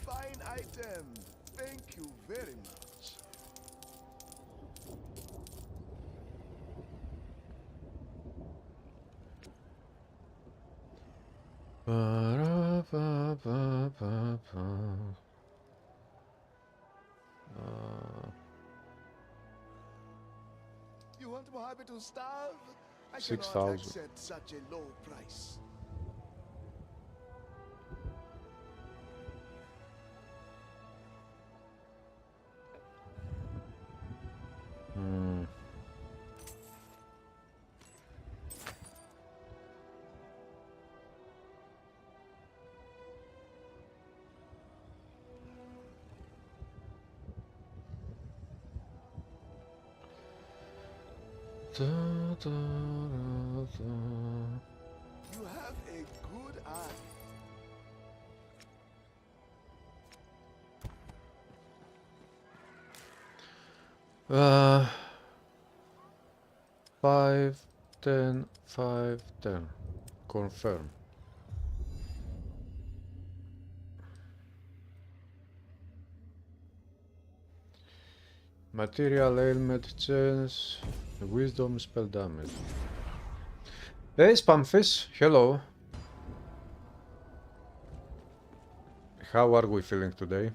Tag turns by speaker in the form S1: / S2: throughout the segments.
S1: fine item. Thank you very much. You want Mohammed to starve? I
S2: 6,000.
S1: cannot accept such a low price. You have a good eye.
S2: Five, 10, 5, 10. Confirm. Material ailment chance, wisdom spell damage. Hey Spamfish, hello. How are we feeling today?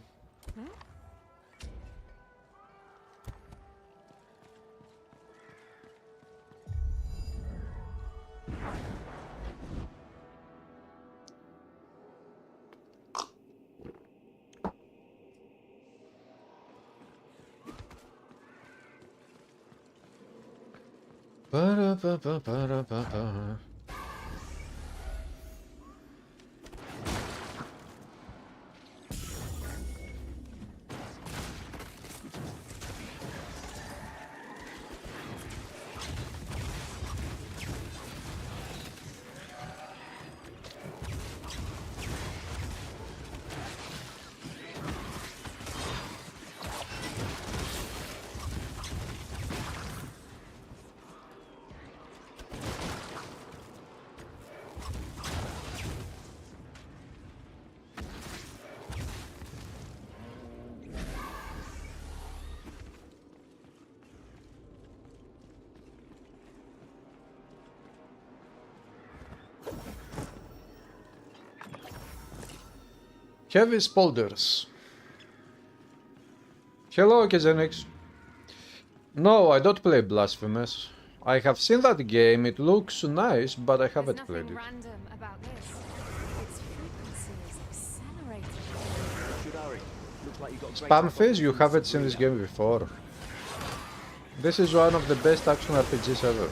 S2: Ba-da-ba-ba-ba-da-ba-ba. Heavy Spolders. Hello, Kezenix. No, I don't play Blasphemous. I have seen that game, it looks nice, but I haven't played it.
S3: Random about this. Its frequency is accelerating.
S2: Spamfish, you haven't seen this game before. This is one of the best action RPGs ever.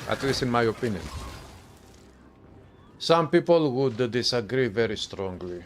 S2: At least in my opinion. Some people would disagree very strongly.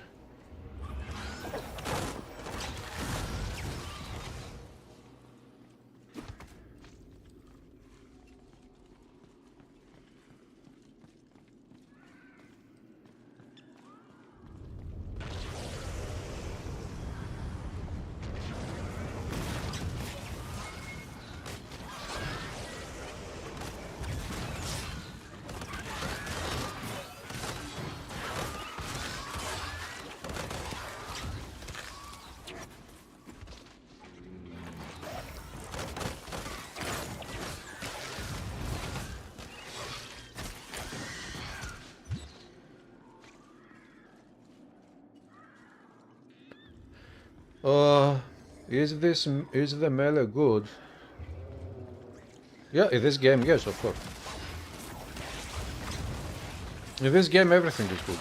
S2: Is the melee good? Yeah, in this game, yes, of course. In this game, everything is good.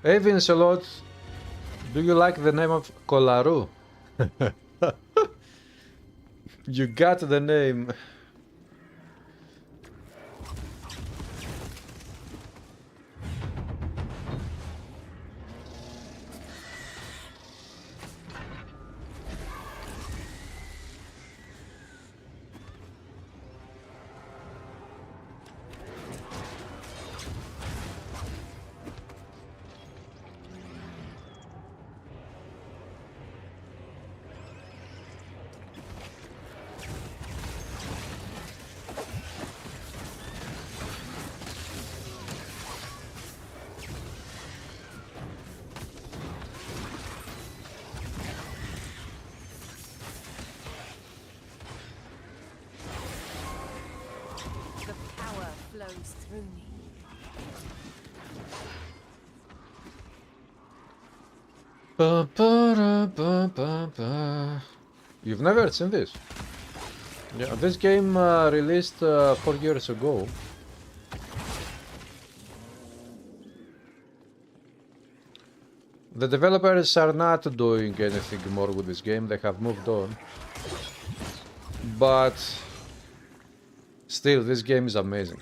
S2: Hey Vincelot, do you like the name of Kolaru? You got the name.
S3: flows through me.
S2: Ba, ba, da, ba, ba, ba. You've never seen this? Yeah, this game released 4 years ago. The developers are not doing anything more with this game, they have moved on. But still, this game is amazing.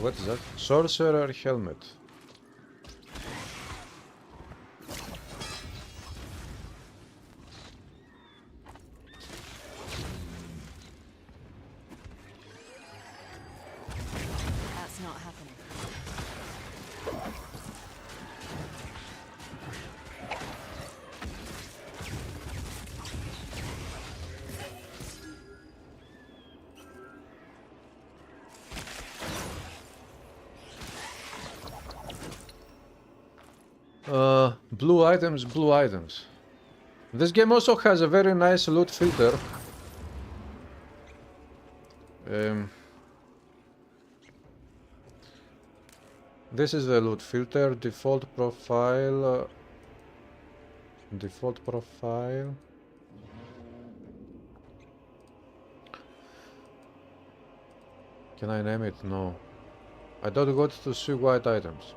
S2: What is that? Sorcerer helmet.
S3: That's not happening.
S2: Blue items, blue items. This game also has a very nice loot filter. This is the loot filter, default profile. Default profile. Can I name it? No. I don't got to see white items.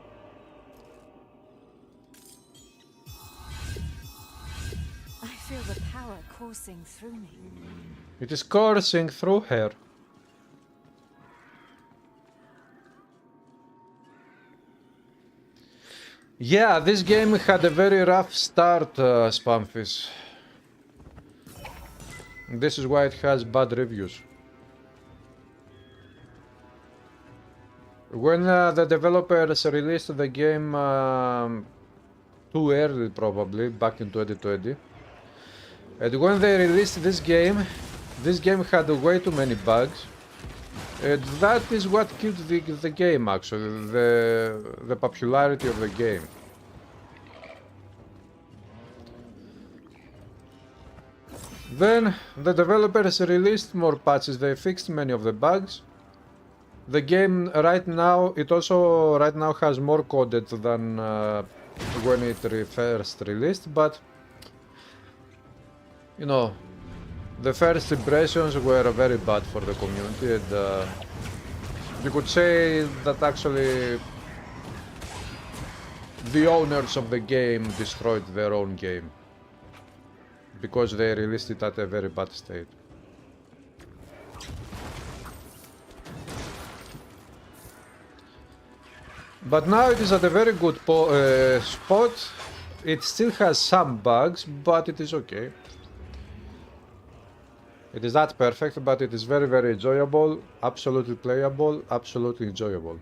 S3: I feel the power coursing through me.
S2: It is coursing through her. Yeah, this game had a very rough start, Spamfis. This is why it has bad reviews. When the developers released the game too early, probably, back in 2020. And when they released this game had way too many bugs. And that is what killed the game, actually, the popularity of the game. Then the developers released more patches, they fixed many of the bugs. The game right now, it also right now has more coded than when it first released, but you know, the first impressions were very bad for the community, and you could say that actually the owners of the game destroyed their own game because they released it at a very bad state. But now it is at a very good spot. It still has some bugs, but it is okay. It is not perfect, but it is very, very enjoyable, absolutely playable, absolutely enjoyable.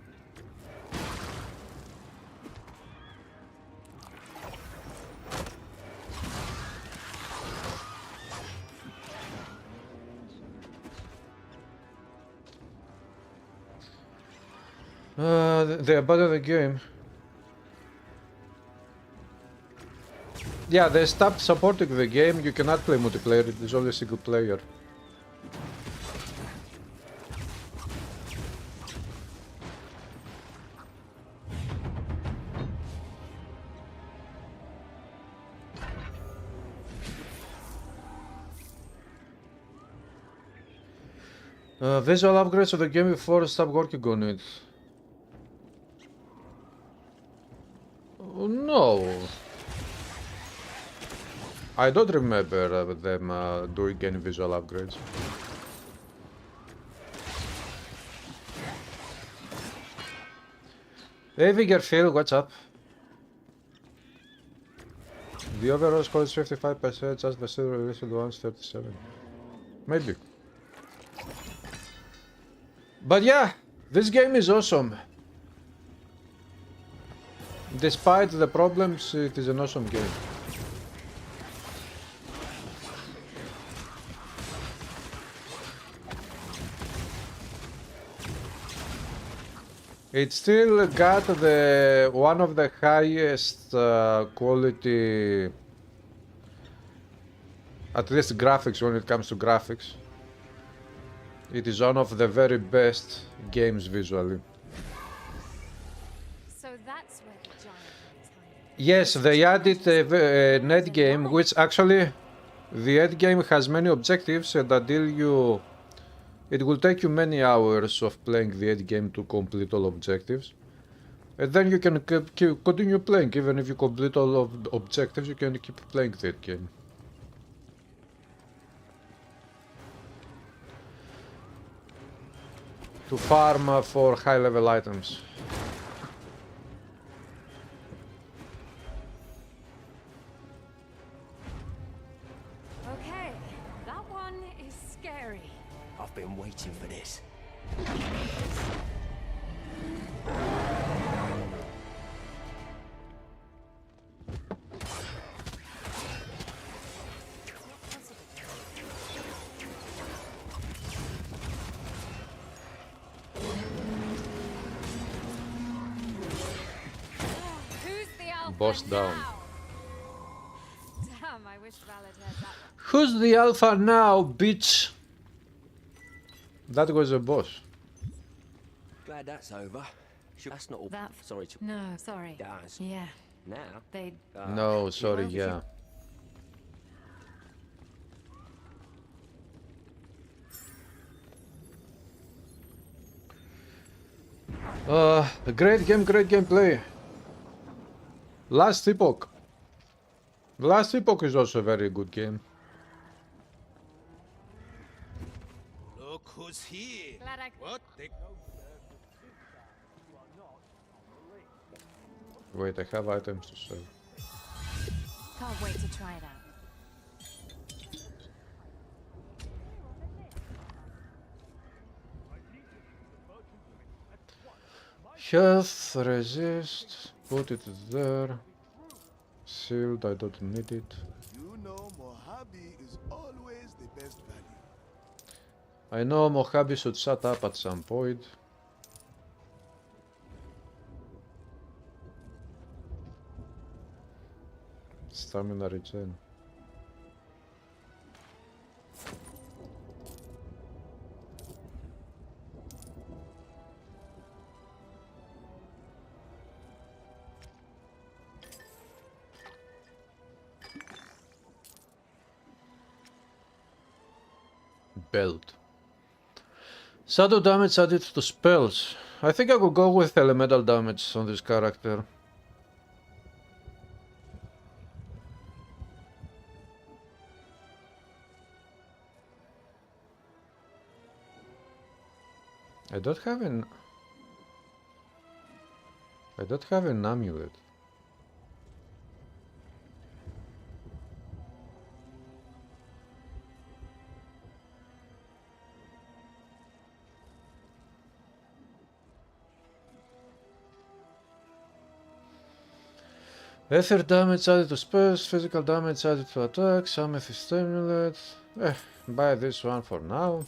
S2: They abandoned the game. Yeah, they stopped supporting the game. You cannot play multiplayer, it is only single player. Visual upgrades of the game before stop working on it. No, No. I don't remember them doing any visual upgrades. Hey Vigorfield, what's up? The overall score is 55%, just the silver released one's 37. Maybe. But yeah, this game is awesome. Despite the problems, it is an awesome game. It still got the one of the highest quality, at least graphics when it comes to graphics. It is one of the very best games visually.
S3: So that's where the giant one is hiding.
S2: Yes, they added a net game, which actually the end game has many objectives, and until you... It will take you many hours of playing the end game to complete all objectives. And then you can continue playing, even if you complete all of the objectives, you can keep playing that game. To farm for high level items.
S3: Okay, that one is scary.
S4: I've been waiting for this.
S3: Who's the alpha
S2: Boss down.
S3: now? Damn, I wish Valid had that one.
S2: Who's the alpha now, bitch? That was a boss.
S4: Glad that's over. That's not all.
S3: That-
S4: Sorry to.
S3: No, sorry.
S4: Guys.
S3: Yeah,
S4: Now.
S3: they.
S2: No, sorry,
S4: mind if
S2: yeah. Great game, great gameplay. Last Epoch. Last Epoch is also a very good game.
S5: Look who's here.
S3: Glad I.
S5: What? They...
S2: Wait, I have items to sell.
S3: Can't wait to try it out.
S2: Health, resist, put it there. Shield, I don't need it.
S1: You know Mojave is always the best value.
S2: I know Mojave should shut up at some point. Stamina regen. Belt. Shadow damage added to spells. I think I will go with elemental damage on this character. I don't have an amulet. Ether damage added to spells, physical damage added to attacks, amethyst amulet. Buy this one for now.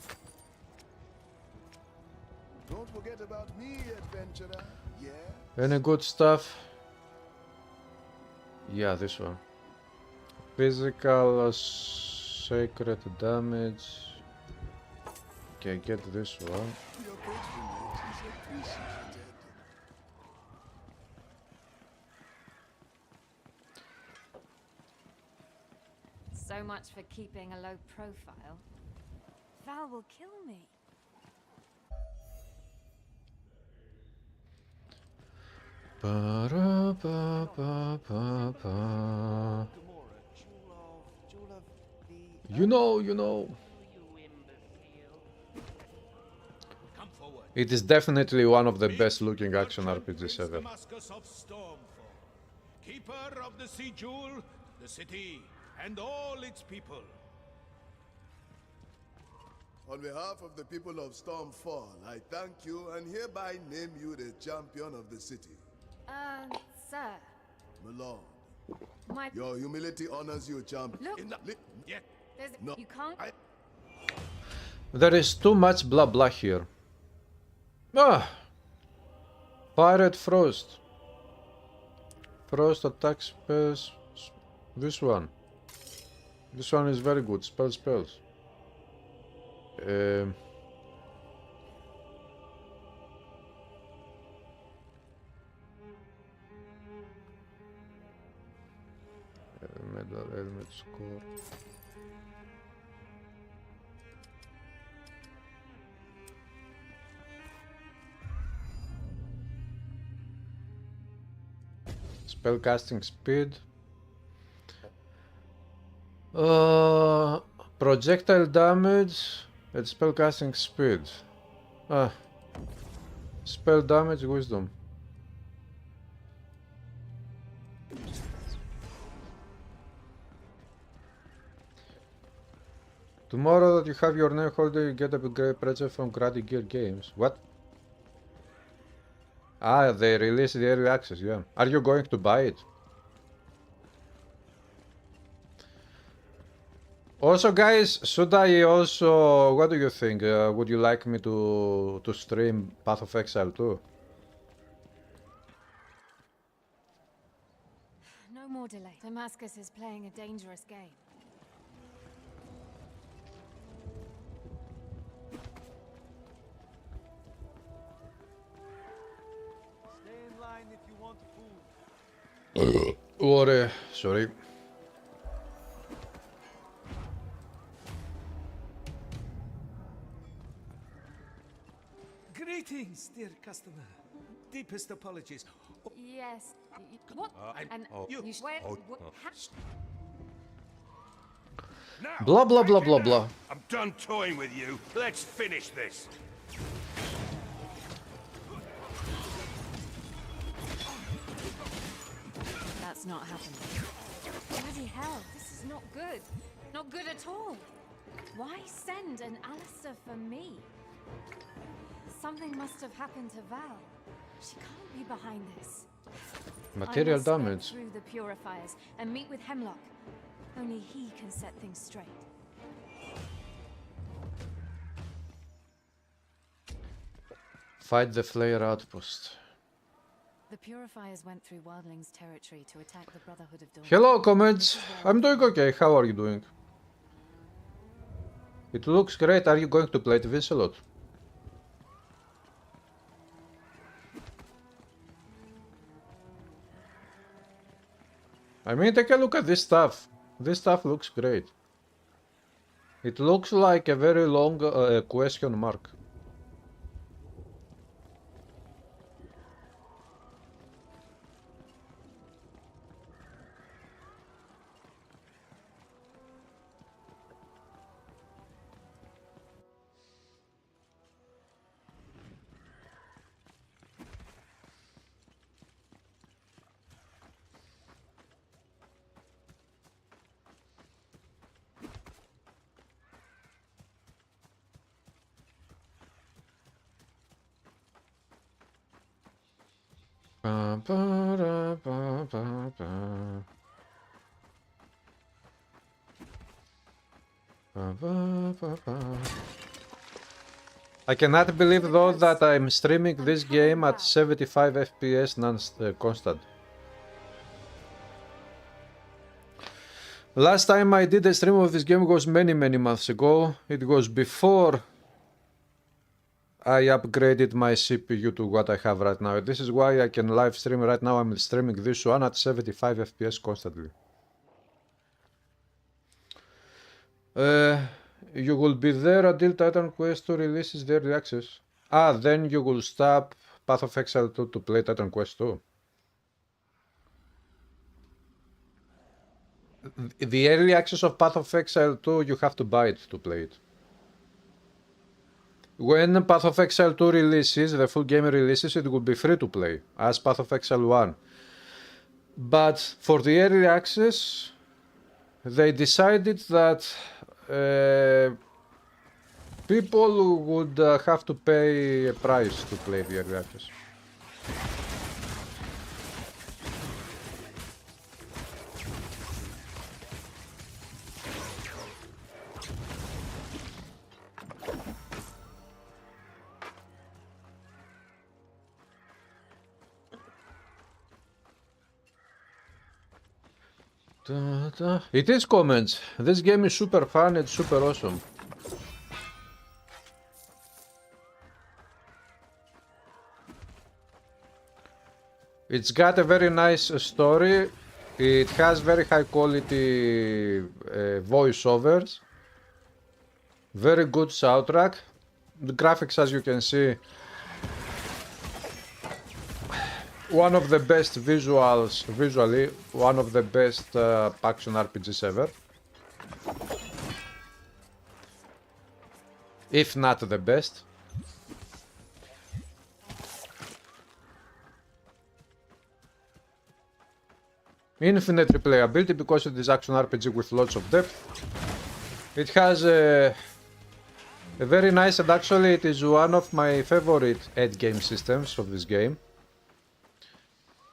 S1: Don't forget about me, adventurer. Yeah.
S2: Any good stuff? Yeah, this one. Physical sacred damage. Okay, get this one.
S1: Your patronage is appreciated.
S3: So much for keeping a low profile. Val will kill me.
S2: Ba-ra-ba-ba-ba-ba.
S1: Jewel of the...
S2: You know.
S5: Come forward.
S2: It is definitely one of the best looking
S5: Meet
S2: action
S5: Merchant
S2: RPGs
S5: Prince
S2: ever.
S5: Damascus of Stormfall, keeper of the sea jewel, the city, and all its people.
S1: On behalf of the people of Stormfall, I thank you and hereby name you the champion of the city.
S3: Sir,
S1: My lord,
S3: my...
S1: your humility honors you, champion.
S3: Look.
S5: Yet,
S3: There's...
S1: No.
S3: You can't...
S2: There is too much blah blah here. Ah! Pirate Frost. Frost attack spells. This one. This one is very good. Spells. Medal helmet score. Spellcasting speed. Projectile damage and spellcasting speed. Spell damage, wisdom. Tomorrow that you have your name holder, you get a great present from Grady Gear Games. What? Ah, they released the early access, yeah. Are you going to buy it? Also, guys, should I also... What do you think? Would you like me to stream Path of Exile too?
S3: No more delay. Damascus is playing a dangerous game.
S1: Stay in line if you want food.
S2: Sorry.
S5: greetings, dear customer. Deepest apologies.
S3: Yes. What? And
S5: you-
S3: where?
S5: Now,
S2: Blah blah blah
S5: take
S2: blah
S5: it
S2: blah.
S5: out. I'm done toying with you. Let's finish this.
S3: That's not happening. Bloody hell, this is not good. Not good at all. Why send an Alistair for me? Something must have happened to Val. She can't be behind this.
S2: Material
S3: I must step
S2: damage.
S3: through the purifiers and meet with Hemlock. Only he can set things straight.
S2: Fight the Flare outpost.
S3: The purifiers went through Wildling's territory to attack the Brotherhood of Dawn.
S2: Hello, comments. I'm doing okay. How are you doing? It looks great. Are you going to play this a lot? I mean, take a look at this stuff. This stuff looks great. It looks like a very long question mark. Ba, ba, da, ba, ba, ba. Ba, ba, ba, ba. I cannot believe though that I'm streaming this game at 75 FPS constant. Last time I did a stream of this game was many months ago. It was before I upgraded my CPU to what I have right now. This is why I can live stream right now. I'm streaming this one at 75 FPS constantly. You will be there until Titan Quest 2 releases the early access. Then you will stop Path of Exile 2 to play Titan Quest 2. the early access of Path of Exile 2, you have to buy it to play it. When Path of Exile 2 releases, the full game releases, it will be free to play, as Path of Exile 1. But for the early access, they decided that people would have to pay a price to play the early access. It is comments. This game is super fun, it's super awesome. It's got a very nice story. It has very high quality voiceovers. Very good soundtrack. The graphics, as you can see, one of the best visuals, visually, one of the best action RPGs ever. If not the best. Infinite replayability because it is action RPG with lots of depth. It has a very nice, and actually it is one of my favorite endgame systems of this game.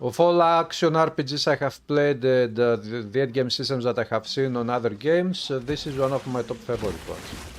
S2: Of all action RPGs I have played, the endgame systems that I have seen on other games, this is one of my top favorite ones.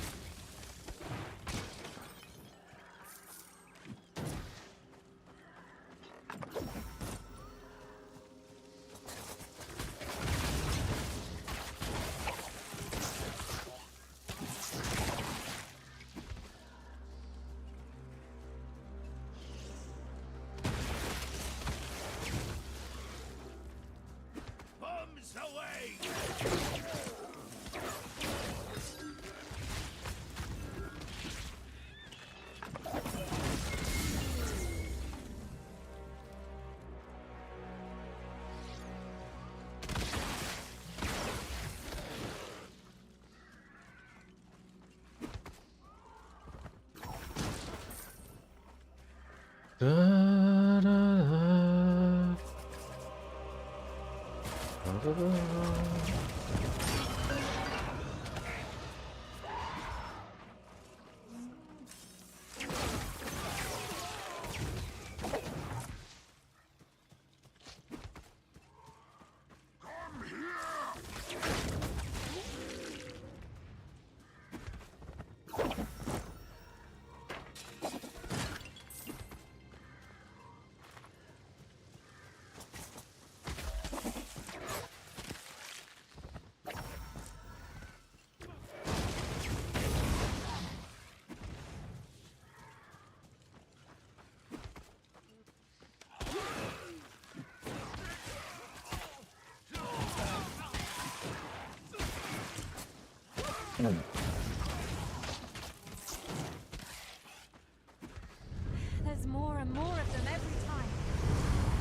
S3: There's more and more of them every time.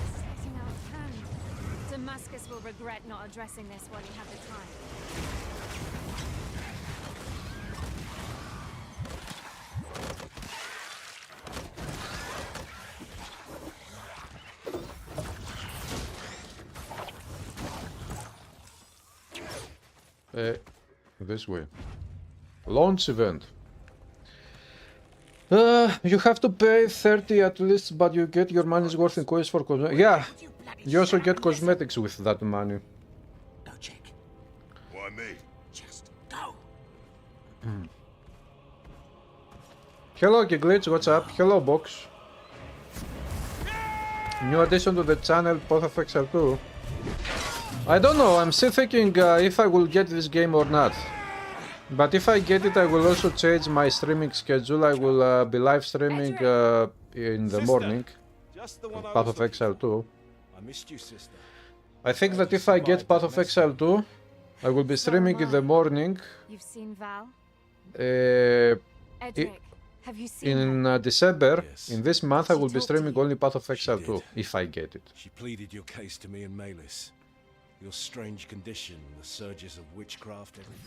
S3: It's getting out of hand. Damascus will regret not addressing this when he had the time.
S2: This way. Launch event. You have to pay 30 at least, but you get your money's worth in coins for cosmetics. Yeah, you also get cosmetics with that money.
S4: Go check.
S1: Why me?
S4: Just go.
S2: Hello Glitch, what's up? Hello Box. New addition to the channel, Path of Exile 2. I don't know, I'm still thinking if I will get this game or not. But if I get it, I will also change my streaming schedule. I will be live streaming in the morning. Path of Exile 2.
S5: I missed you, sister.
S2: I think that if I get Path of Exile 2, I will be streaming in the morning.
S3: You've seen Val?
S2: Edric,
S3: have you seen
S2: in December,
S5: Yes.
S2: in this month, I will be streaming only Path of Exile 2, if I get it.
S5: She pleaded your case to me and Malis.
S6: Your strange condition, the surges of witchcraft, everything.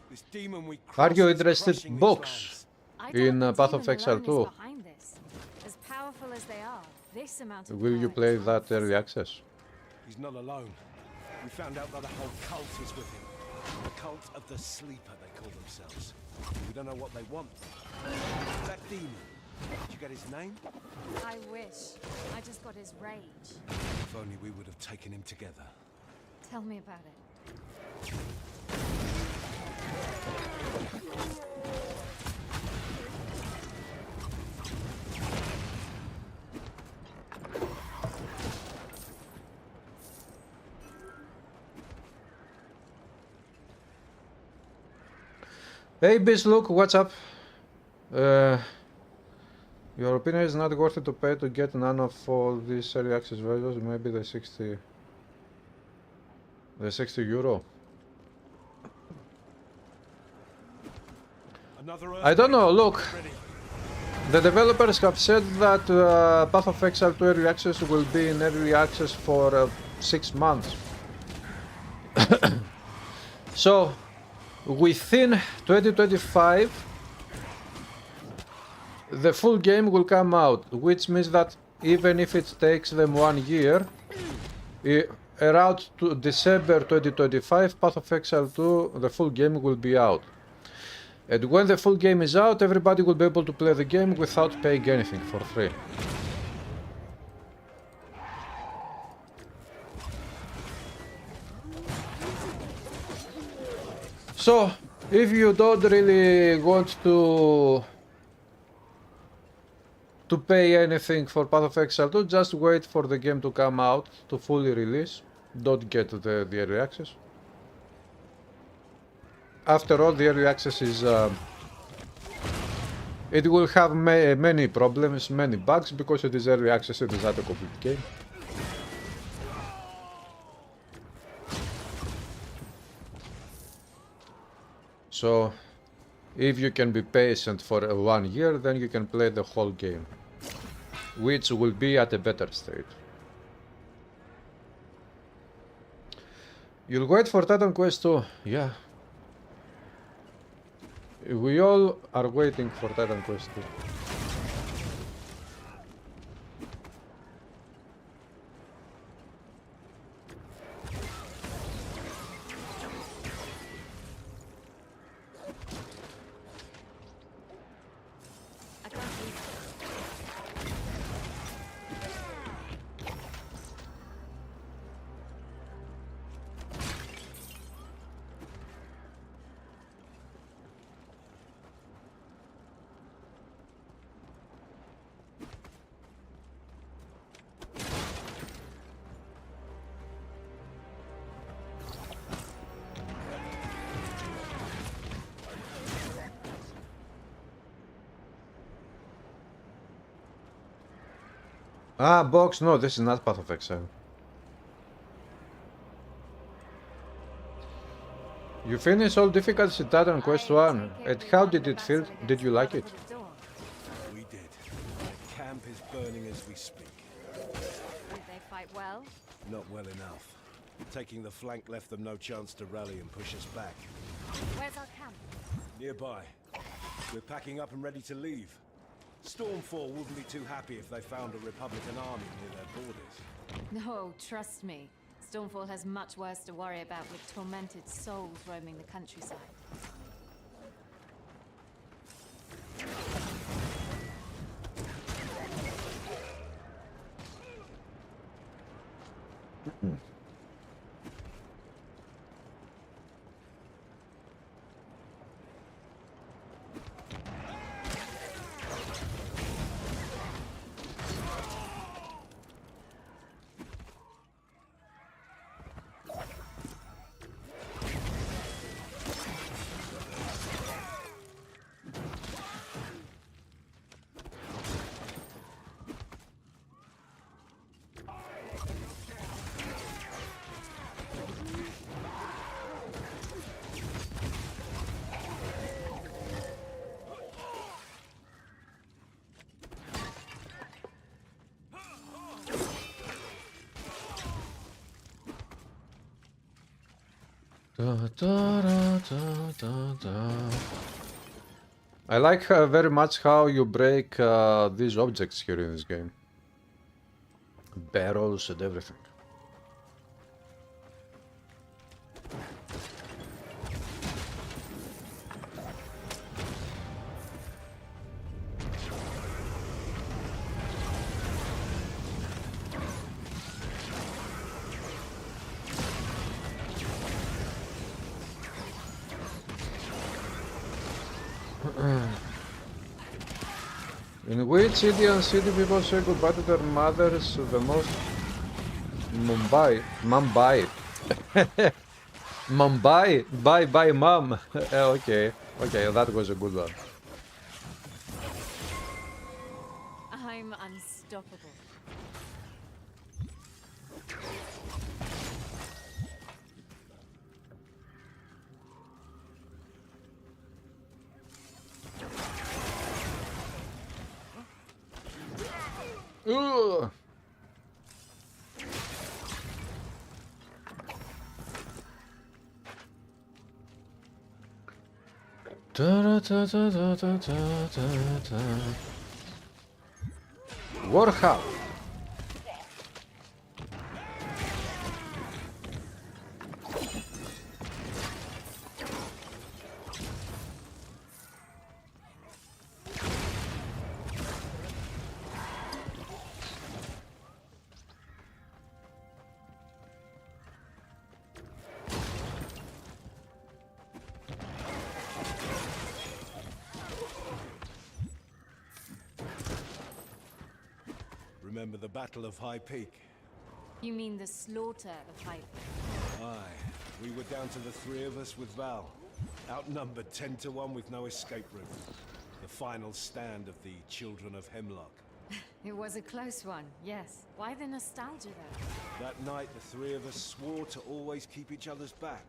S6: This demon we
S2: Are you
S6: crossed is
S2: interested,
S6: crushing these
S2: Box?
S6: lands.
S3: I
S2: In,
S3: doubt the
S2: Path of
S3: demon
S2: Exile
S3: alone
S2: 2.
S3: is behind this. As powerful as they are, this amount of
S2: Will you
S3: power
S2: play
S3: is
S2: that
S3: not
S2: early access?
S6: He's not alone. We found out that the whole cult is with him. The cult of the sleeper, they call themselves. We don't know what they want. That demon, did you get his name?
S3: I wish. I just got his rage.
S6: If only we would have taken him together.
S3: Tell me about it.
S2: Hey Bislook, what's up? Your opinion is not worth it to pay to get none of all these early access values, maybe the 60 euro. I don't know, look, the developers have said that Path of Exile 2 early access will be in early access for 6 months. So within 2025 the full game will come out, which means that even if it takes them 1 year, around to December 2025, Path of Exile 2, the full game will be out. And when the full game is out, everybody will be able to play the game without paying anything, for free. So, if you don't really want to pay anything for Path of Exile 2, just wait for the game to come out to fully release. Don't get the early access. After all, the early access is it will have many problems, many bugs, because it is early access, it is not a complete game. So if you can be patient for 1 year, then you can play the whole game, which will be at a better state. You'll wait for Titan Quest 2, yeah. We all are waiting for Titan Quest 2.
S3: I can't believe it.
S2: Ah, Box, no, this is not Path of Exile. You finished all difficulties in Titan Quest 1, and how did it feel? Did you like it?
S6: We did. The camp is burning as we speak.
S3: Did they fight well?
S6: Not well enough. Taking the flank left them no chance to rally and push us back.
S3: Where's our camp?
S6: Nearby. We're packing up and ready to leave. Stormfall wouldn't be too happy if they found a Republican army near their borders.
S3: No, trust me. Stormfall has much worse to worry about with tormented souls roaming the countryside.
S2: I like very much how you break these objects here in this game. Barrels and everything. In which Indian city people say goodbye to their mothers the most? Mumbai. Mumbai? Bye mom. Okay, that was a good one.
S3: I'm unstoppable.
S2: Ugh. Warhol.
S6: Remember the Battle of High Peak?
S3: You mean the slaughter of Hype?
S6: Aye. We were down to the three of us with Val. Outnumbered 10 to 1 with no escape route. The final stand of the Children of Hemlock.
S3: It was a close one, yes. Why the nostalgia though?
S6: That night, the three of us swore to always keep each other's back.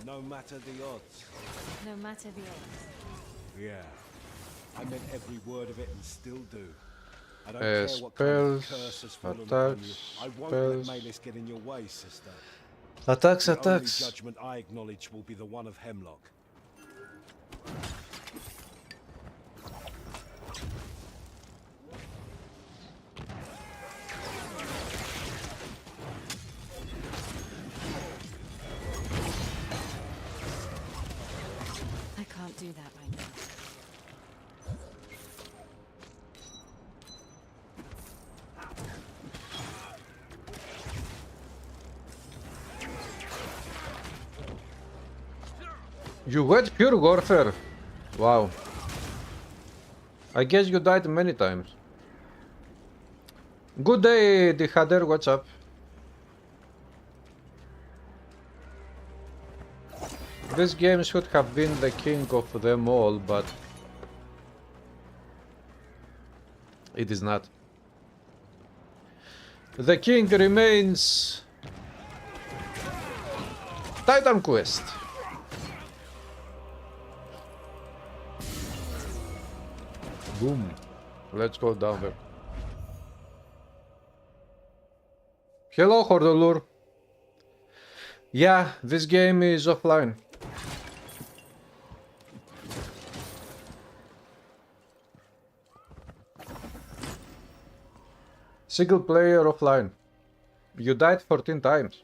S6: No matter the odds.
S3: No matter the odds.
S6: Yeah. I meant every word of it and still do. I don't care what kind of
S2: Spells,
S6: curse has fallen upon you.
S2: attacks,
S6: I won't let
S2: spells.
S6: Malus get in your way, sister.
S2: Attacks,
S6: The only
S2: attacks.
S6: judgment I acknowledge will be the one of Hemlock.
S3: I can't do that right now.
S2: You went pure warfare. Wow. I guess you died many times. Good day, the Hader, what's up? This game should have been the king of them all, but it is not. The king remains Titan Quest. Boom. Let's go down there. Hello, Hordolur. Yeah, this game is offline. Single player offline. You died 14 times.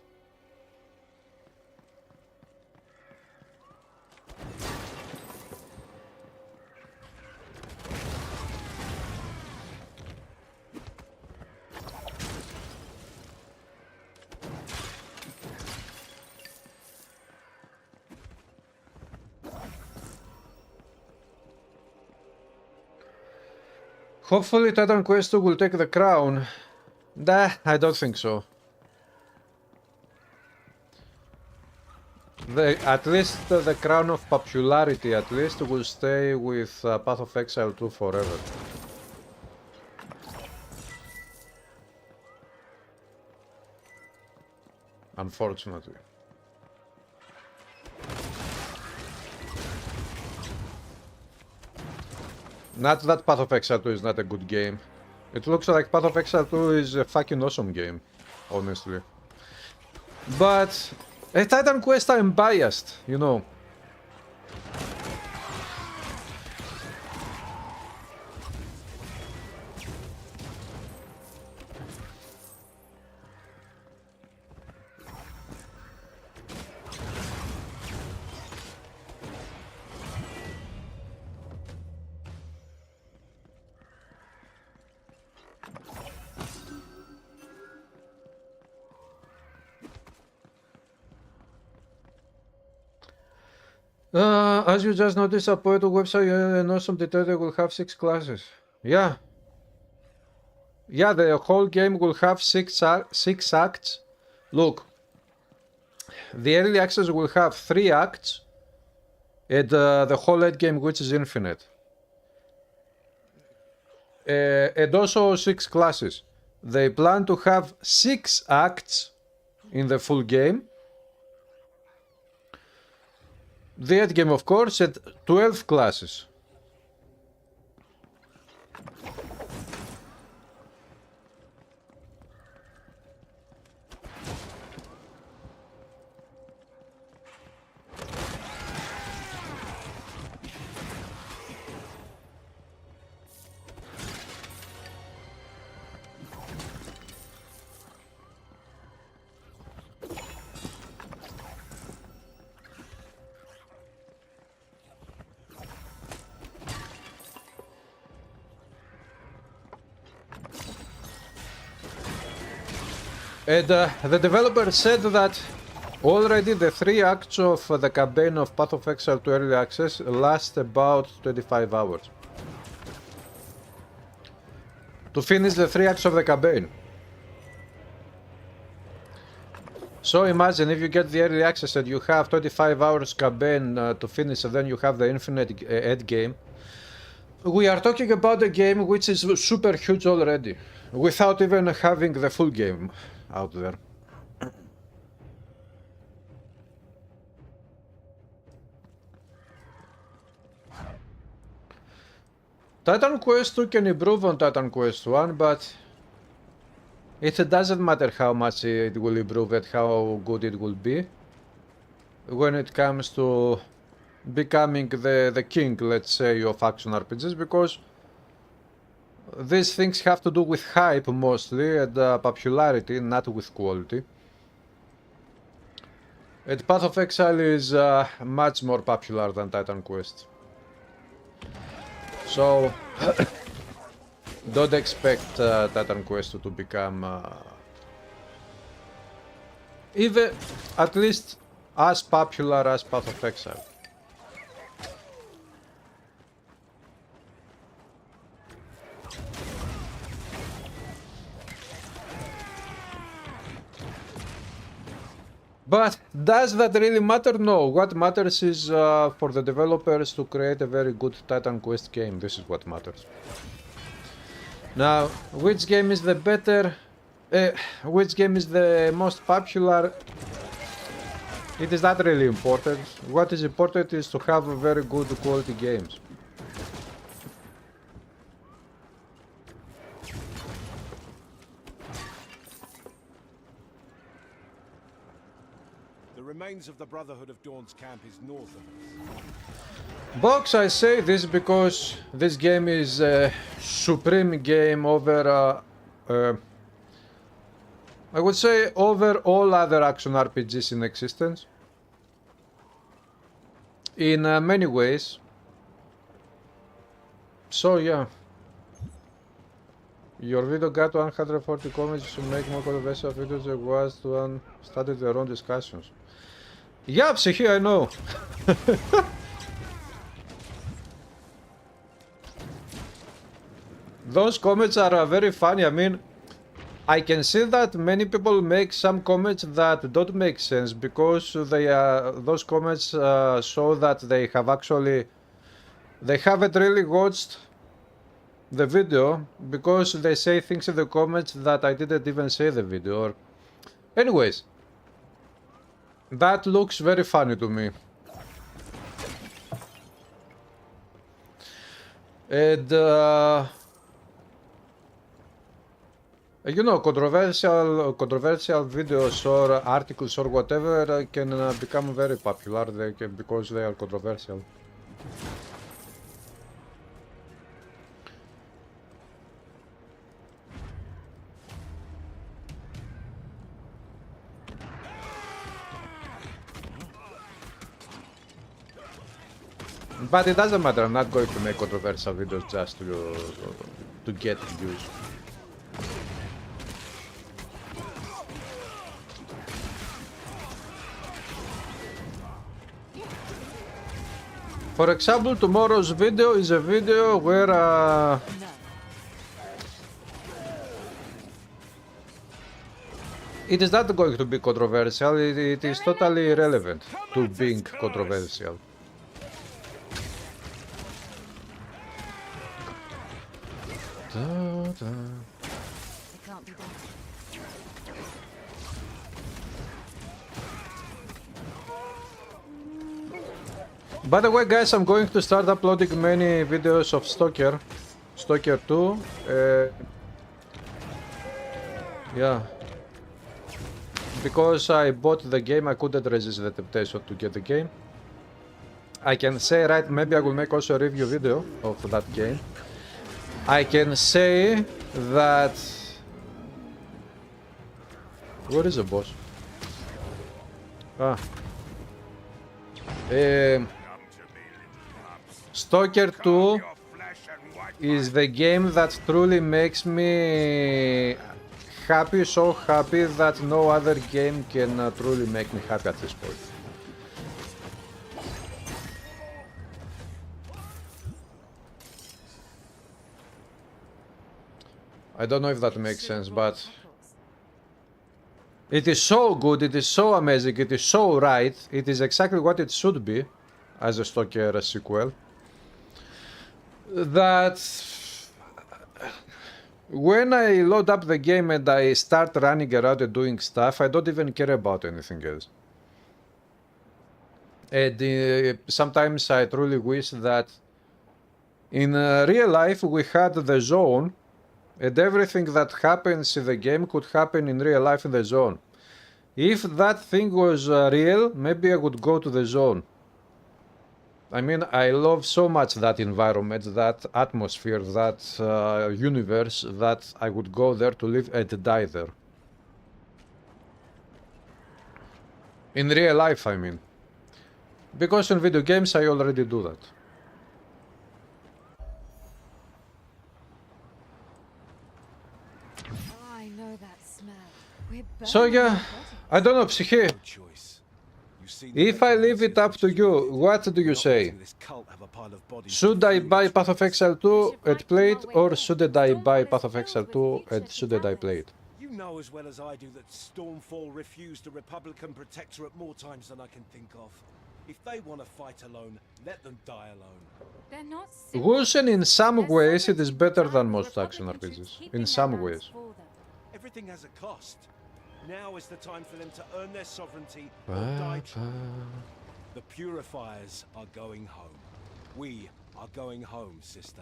S2: Hopefully Titan Quest 2 will take the crown. Nah, I don't think so. At least the crown of popularity at least will stay with Path of Exile 2 forever. Unfortunately. Not that Path of Exile 2 is not a good game. It looks like Path of Exile 2 is a fucking awesome game, honestly. But At Titan Quest I'm biased, you know. As you just noticed, a poet website and awesome detail will have 6 classes. Yeah. Yeah, the whole game will have 6 acts. Look, the early access will have 3 acts, and the whole end game, which is infinite. And also 6 classes. They plan to have 6 acts in the full game. The end game, of course, at 12 classes. And the developer said that already the 3 acts of the campaign of Path of Exile to Early Access last about 25 hours. To finish the 3 acts of the campaign. So imagine if you get the early access and you have 25 hours campaign to finish, and then you have the infinite end game. We are talking about a game which is super huge already, without even having the full game out there. Titan Quest 2 can improve on Titan Quest 1, but it doesn't matter how much it will improve and how good it will be when it comes to becoming the king, let's say, of action RPGs, because these things have to do with hype mostly and popularity, not with quality. And Path of Exile is much more popular than Titan Quest. So don't expect Titan Quest to become even at least as popular as Path of Exile. But does that really matter? No. What matters is for the developers to create a very good Titan Quest game. This is what matters. Now, which game is the better? Which game is the most popular? It is not really important. What is important is to have very good quality games.
S6: The remains of the Brotherhood of Dawn's camp is north of us.
S2: Box, I say this because this game is a supreme game over, I would say, over all other action RPGs in existence. In many ways. So yeah. Your video got 140 comments. You should make more controversial videos than was to started their own discussions. Yeah, Psyche, I know. Those comments are very funny. I mean, I can see that many people make some comments that don't make sense because they those comments show that they haven't really watched the video because they say things in the comments that I didn't even say the video. Anyways, that looks very funny to me. And You know, controversial videos or articles or whatever can become very popular because they are controversial. But it doesn't matter, I'm not going to make controversial videos just to get views. For example, tomorrow's video is a video where it is not going to be controversial, it is totally irrelevant to being controversial.
S3: It can't be done.
S2: By the way, guys, I'm going to start uploading many videos of Stalker 2. Yeah. Because I bought the game, I couldn't resist the temptation to get the game. I can say, right, maybe I will make also a review video of that game. I can say that... Where is the boss? Ah. Stalker 2 is the game that truly makes me happy, so happy that no other game can truly make me happy at this point. I don't know if that makes sense, but it is so good, it is so amazing, it is so right, it is exactly what it should be as a Stalker sequel, that when I load up the game and I start running around and doing stuff, I don't even care about anything else. And sometimes I truly wish that in real life we had the zone and everything that happens in the game could happen in real life in the zone. If that thing was real, maybe I would go to the zone. I mean, I love so much that environment, that atmosphere, that universe, that I would go there to live and die there. In real life, I mean. Because in video games I already do that. So yeah, I don't know, Psyche. If I leave it up to you, what do you say? Should I buy Path of Exile 2 and play it, or should I buy Path of Exile 2 and should I play it?
S6: You know as well as I do that Stormfall refused a Republican protectorate more times than I can think of. If they want to fight alone, let them die alone.
S3: They're not
S2: Wolcen, in some ways, it is better than most action RPGs. In some ways.
S6: Everything has a cost. Now is the time for them to earn their sovereignty or die trying. The Purifiers are going home. We are going home, sister.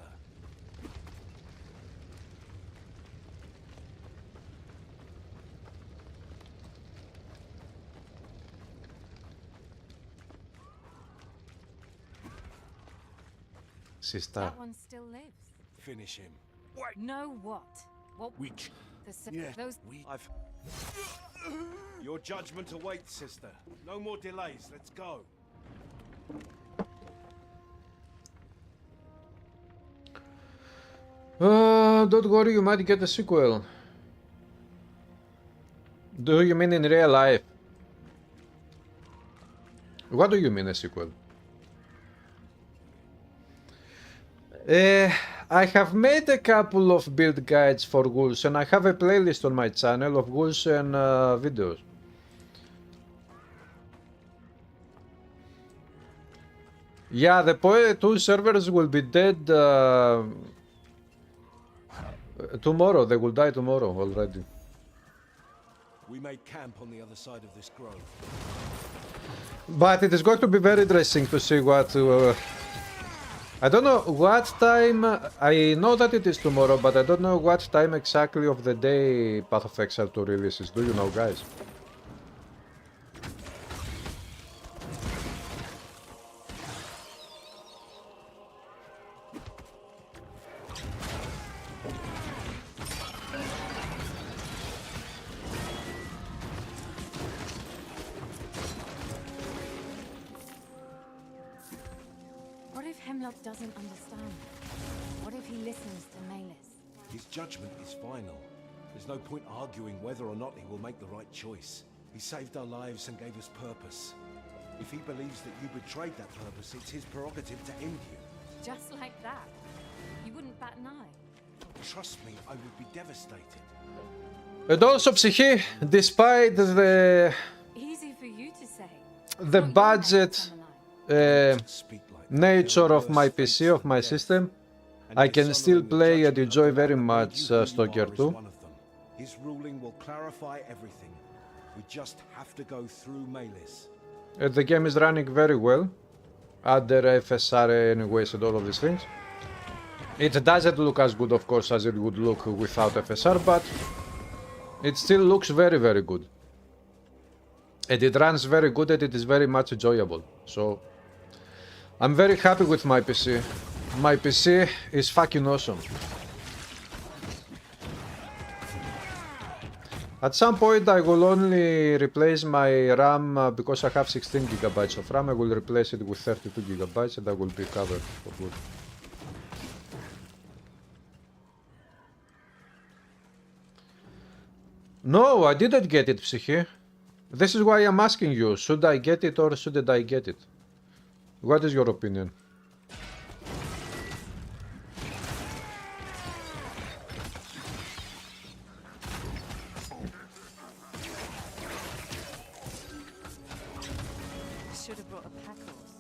S2: Sister.
S3: That one still lives.
S6: Finish him.
S3: No what? What?
S6: Your judgment awaits, sister. No more delays. Let's go.
S2: Don't worry, you might get a sequel. Do you mean in real life? What do you mean a sequel? I have made a couple of build guides for Wolcen. I have a playlist on my channel of Wolcen videos. Yeah, the Poe 2 servers will be dead tomorrow. They will die tomorrow already.
S6: We made camp on the other side of this grove.
S2: But it is going to be very interesting to see what I don't know what time, I know that it is tomorrow, but I don't know what time exactly of the day Path of Exile 2 releases. Do you know, guys?
S3: What if Hemlock doesn't understand? What if he listens to Melis?
S6: His judgment is final. There's no point arguing whether or not he will make the right choice. He saved our lives and gave us purpose. If he believes that you betrayed that purpose, it's his prerogative to end you.
S3: Just like that. You wouldn't bat an eye.
S6: Trust me, I would be devastated.
S2: And also, Psyche, despite the
S3: Easy for you to say.
S2: the
S3: Not your
S2: budget
S3: next on the line.
S6: Speak like
S2: nature of my PC, of my system, I can still play and enjoy very much Stalker 2.
S6: His ruling will clarify everything. We just have to go through Melis.
S2: The game is running very well under FSR anyways and all of these things. It doesn't look as good, of course, as it would look without FSR, but it still looks very, very good. And it runs very good and it is very much enjoyable. So I'm very happy with my PC. My PC is fucking awesome. At some point I will only replace my RAM because I have 16 gigabytes of RAM. I will replace it with 32 gigabytes and I will be covered for good. No, I didn't get it, Psyche. This is why I'm asking you, should I get it or shouldn't I get it? What is your opinion?
S3: Should have brought a pack horse.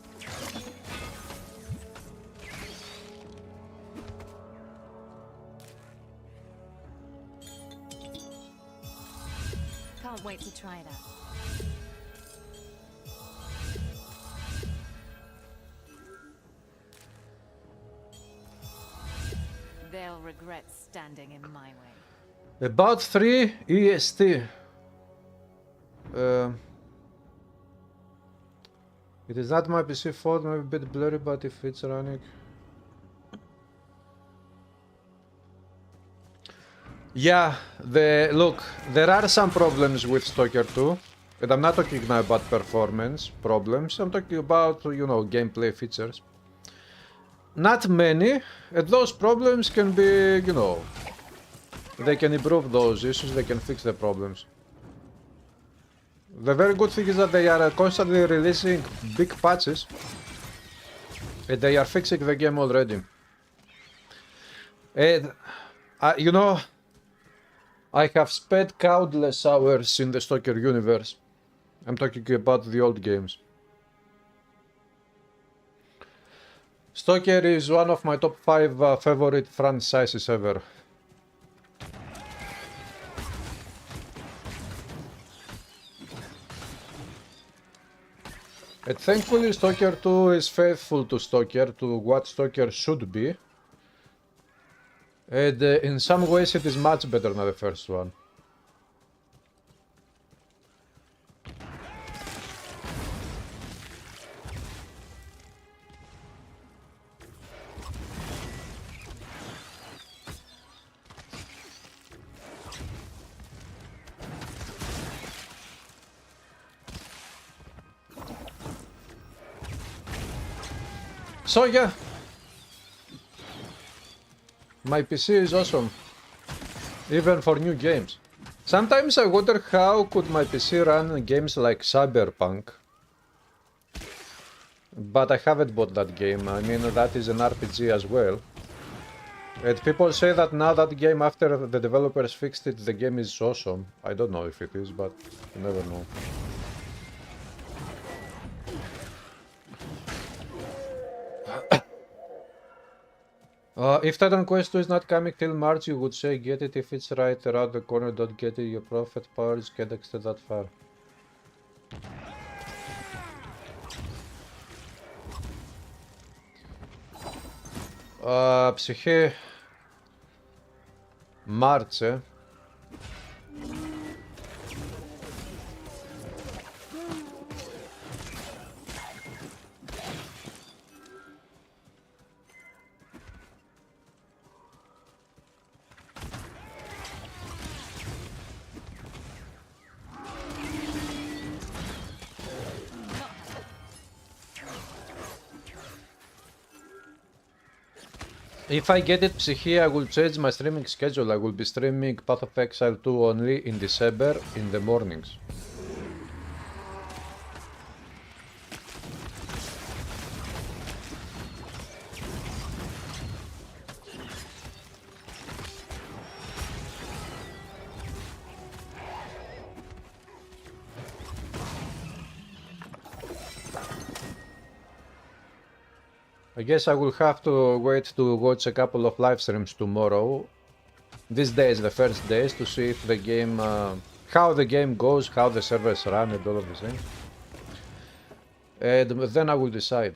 S3: Can't wait to try that. They'll regret standing in my way.
S2: About 3 EST. It is not my PC fault, maybe a bit blurry, but if it's running... Yeah, look, there are some problems with Stalker 2. And I'm not talking now about performance problems, I'm talking about, you know, gameplay features. Not many, and those problems can be, you know, they can improve those issues, they can fix the problems. The very good thing is that they are constantly releasing big patches, and they are fixing the game already. And, you know, I have spent countless hours in the Stalker universe. I'm talking about the old games. Stalker is one of my top 5 favorite franchises ever. And thankfully Stalker 2 is faithful to Stalker, to what Stalker should be. And in some ways it is much better than the first one. So yeah, my PC is awesome, even for new games. Sometimes I wonder how could my PC run games like Cyberpunk, but I haven't bought that game. I mean, that is an RPG as well. And people say that now that game, after the developers fixed it, the game is awesome. I don't know if it is, but you never know. If Titan Quest 2 is not coming till March, you would say get it if it's right around the corner, don't get it, your profit powers can't extend that far. Ψυχή Μάρτσε. If I get it, Psyche, I will change my streaming schedule. I will be streaming Path of Exile 2 only in December in the mornings. I guess I will have to wait to watch a couple of live streams tomorrow. This day is the first days to see if the game, how the game goes, how the servers run and all of these things. And then I will decide.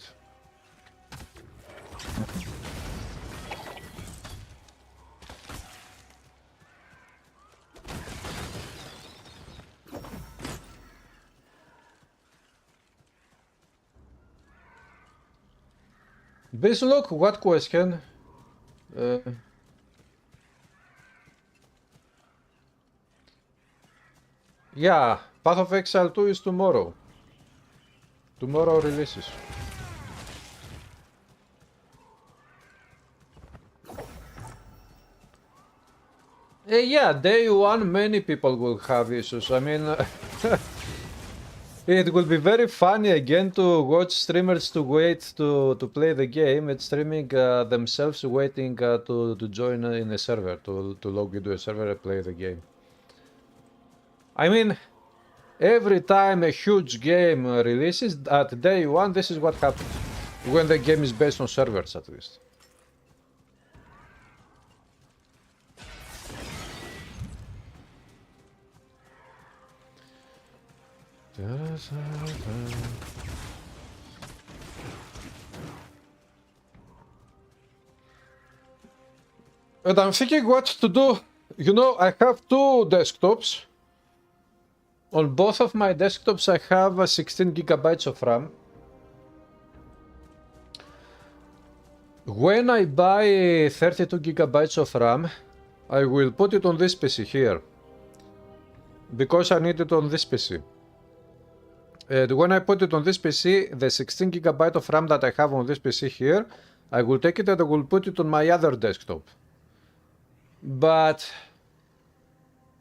S2: Look, what question? Yeah, Path of Exile 2 is tomorrow. Tomorrow releases. Yeah, day one many people will have issues. I mean, it will be very funny again to watch streamers to wait to play the game and streaming themselves waiting to join in a server, to log into a server and play the game. I mean, every time a huge game releases, at day one, this is what happens. When the game is based on servers, at least. And I'm thinking what to do. You know, I have two desktops. On both of my desktops I have 16 gigabytes of RAM. When I buy 32 gigabytes of RAM, I will put it on this PC here. Because I need it on this PC. And when I put it on this PC, the 16 gigabyte of RAM that I have on this PC here, I will take it and I will put it on my other desktop. But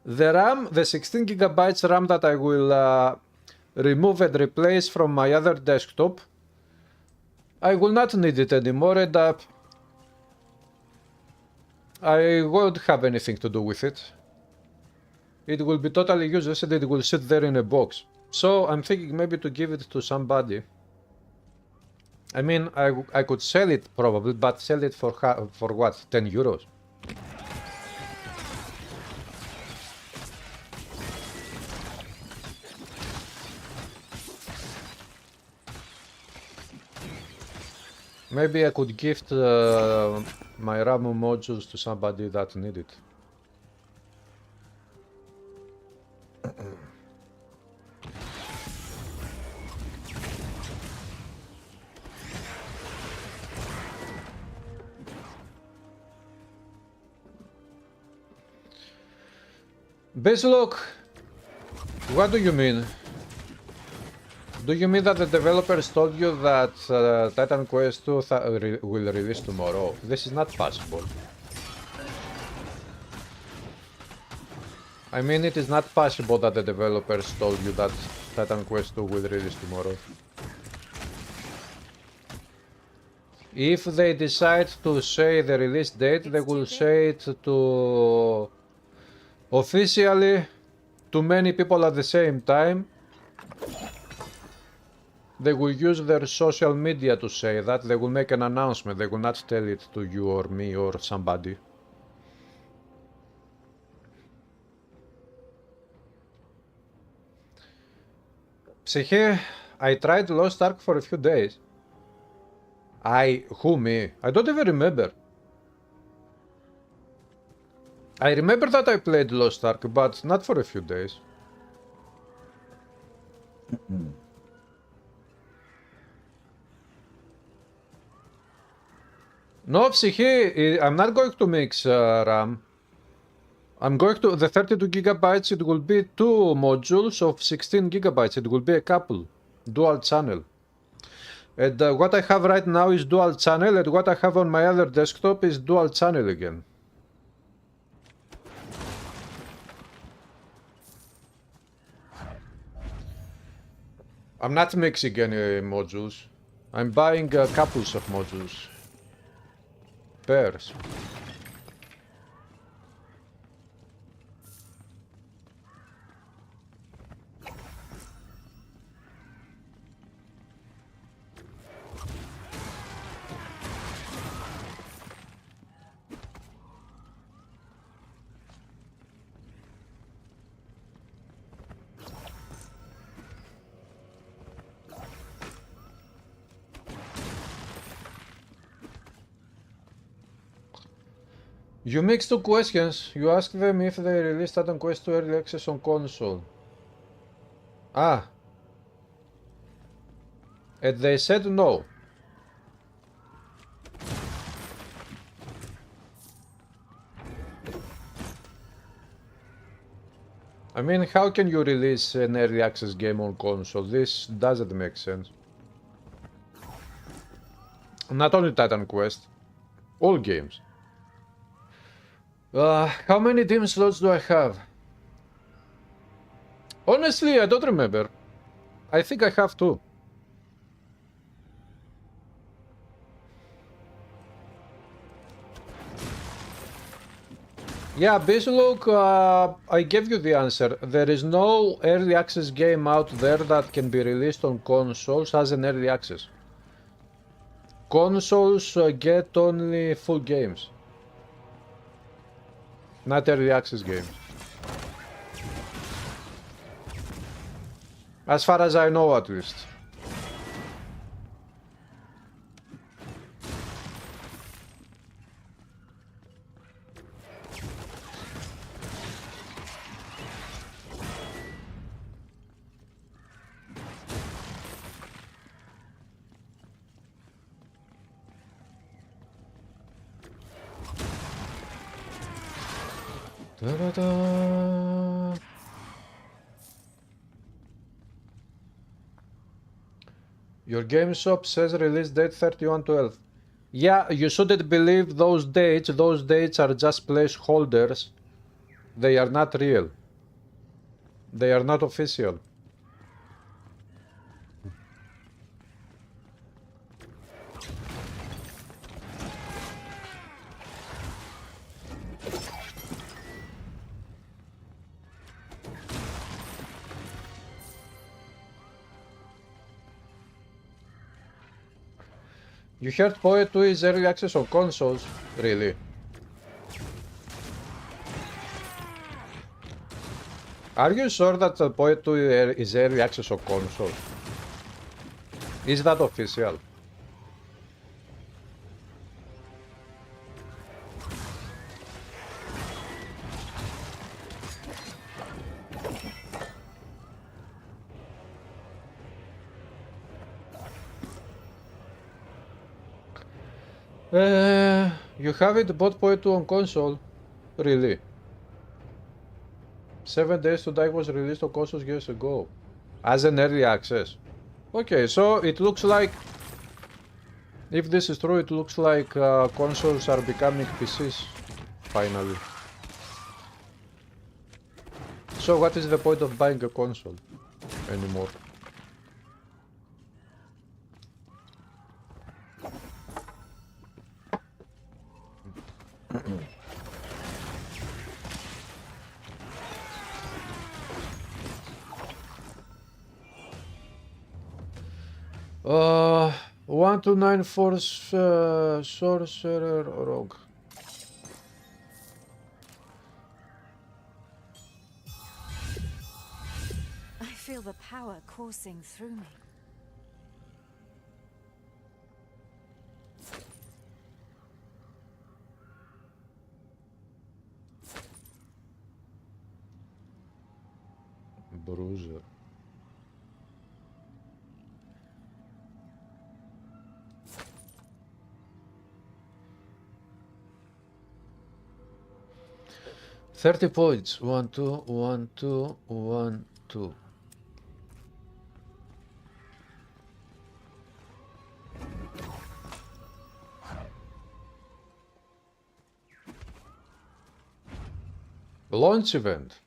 S2: the RAM, the 16 gigabytes RAM that I will remove and replace from my other desktop, I will not need it anymore and I won't have anything to do with it. It will be totally useless and it will sit there in a box. So I'm thinking maybe to give it to somebody. I mean, I could sell it probably, but sell it for what? 10 euros? Maybe I could gift my RAM modules to somebody that need it. Baselock, what do you mean? Do you mean that the developers told you that Titan Quest 2 will release tomorrow? This is not possible. I mean, it is not possible that the developers told you that Titan Quest 2 will release tomorrow. If they decide to say the release date, they will say it to officially to many people at the same time. They will use their social media to say that. They will make an announcement. They will not tell it to you or me or somebody. Psyche, I tried Lost Ark for a few days. Who, me? I don't even remember. I remember that I played Lost Ark, but not for a few days. No, Psyche, I'm not going to mix RAM. I'm going to, the 32 gigabytes, it will be 2 modules of 16 gigabytes. It will be a couple, dual channel. And what I have right now is dual channel, and what I have on my other desktop is dual channel again. I'm not mixing any modules. I'm buying couples of modules. Pairs. You mixed two questions. You asked them if they released Titan Quest 2 early access on console. Ah. And they said no. I mean, how can you release an early access game on console? This doesn't make sense. Not only Titan Quest, all games. How many team slots do I have? Honestly, I don't remember. I think I have 2. Yeah, Bislook, I gave you the answer. There is no early access game out there that can be released on consoles as an early access. Consoles get only full games. Not early access games. As far as I know, at least. Da-da-da. Your game shop says release date 31/12. Yeah, you shouldn't believe those dates. Those dates are just placeholders. They are not real. They are not official. You heard Poet 2 is early access on consoles? Really? Are you sure that the Poet 2 is early access on consoles? Is that official? You haven't bought Poet 2 on console? Really? 7 Days to Die was released on consoles years ago. As an early access. Okay, so it looks like... If this is true, it looks like consoles are becoming PCs. Finally. So what is the point of buying a console anymore? Uh, 1294 Sorcerer Rogue.
S3: I feel the power coursing through me.
S2: Bruiser. $30 points. 1, 2, 1, 2, 1, 2. Launch event.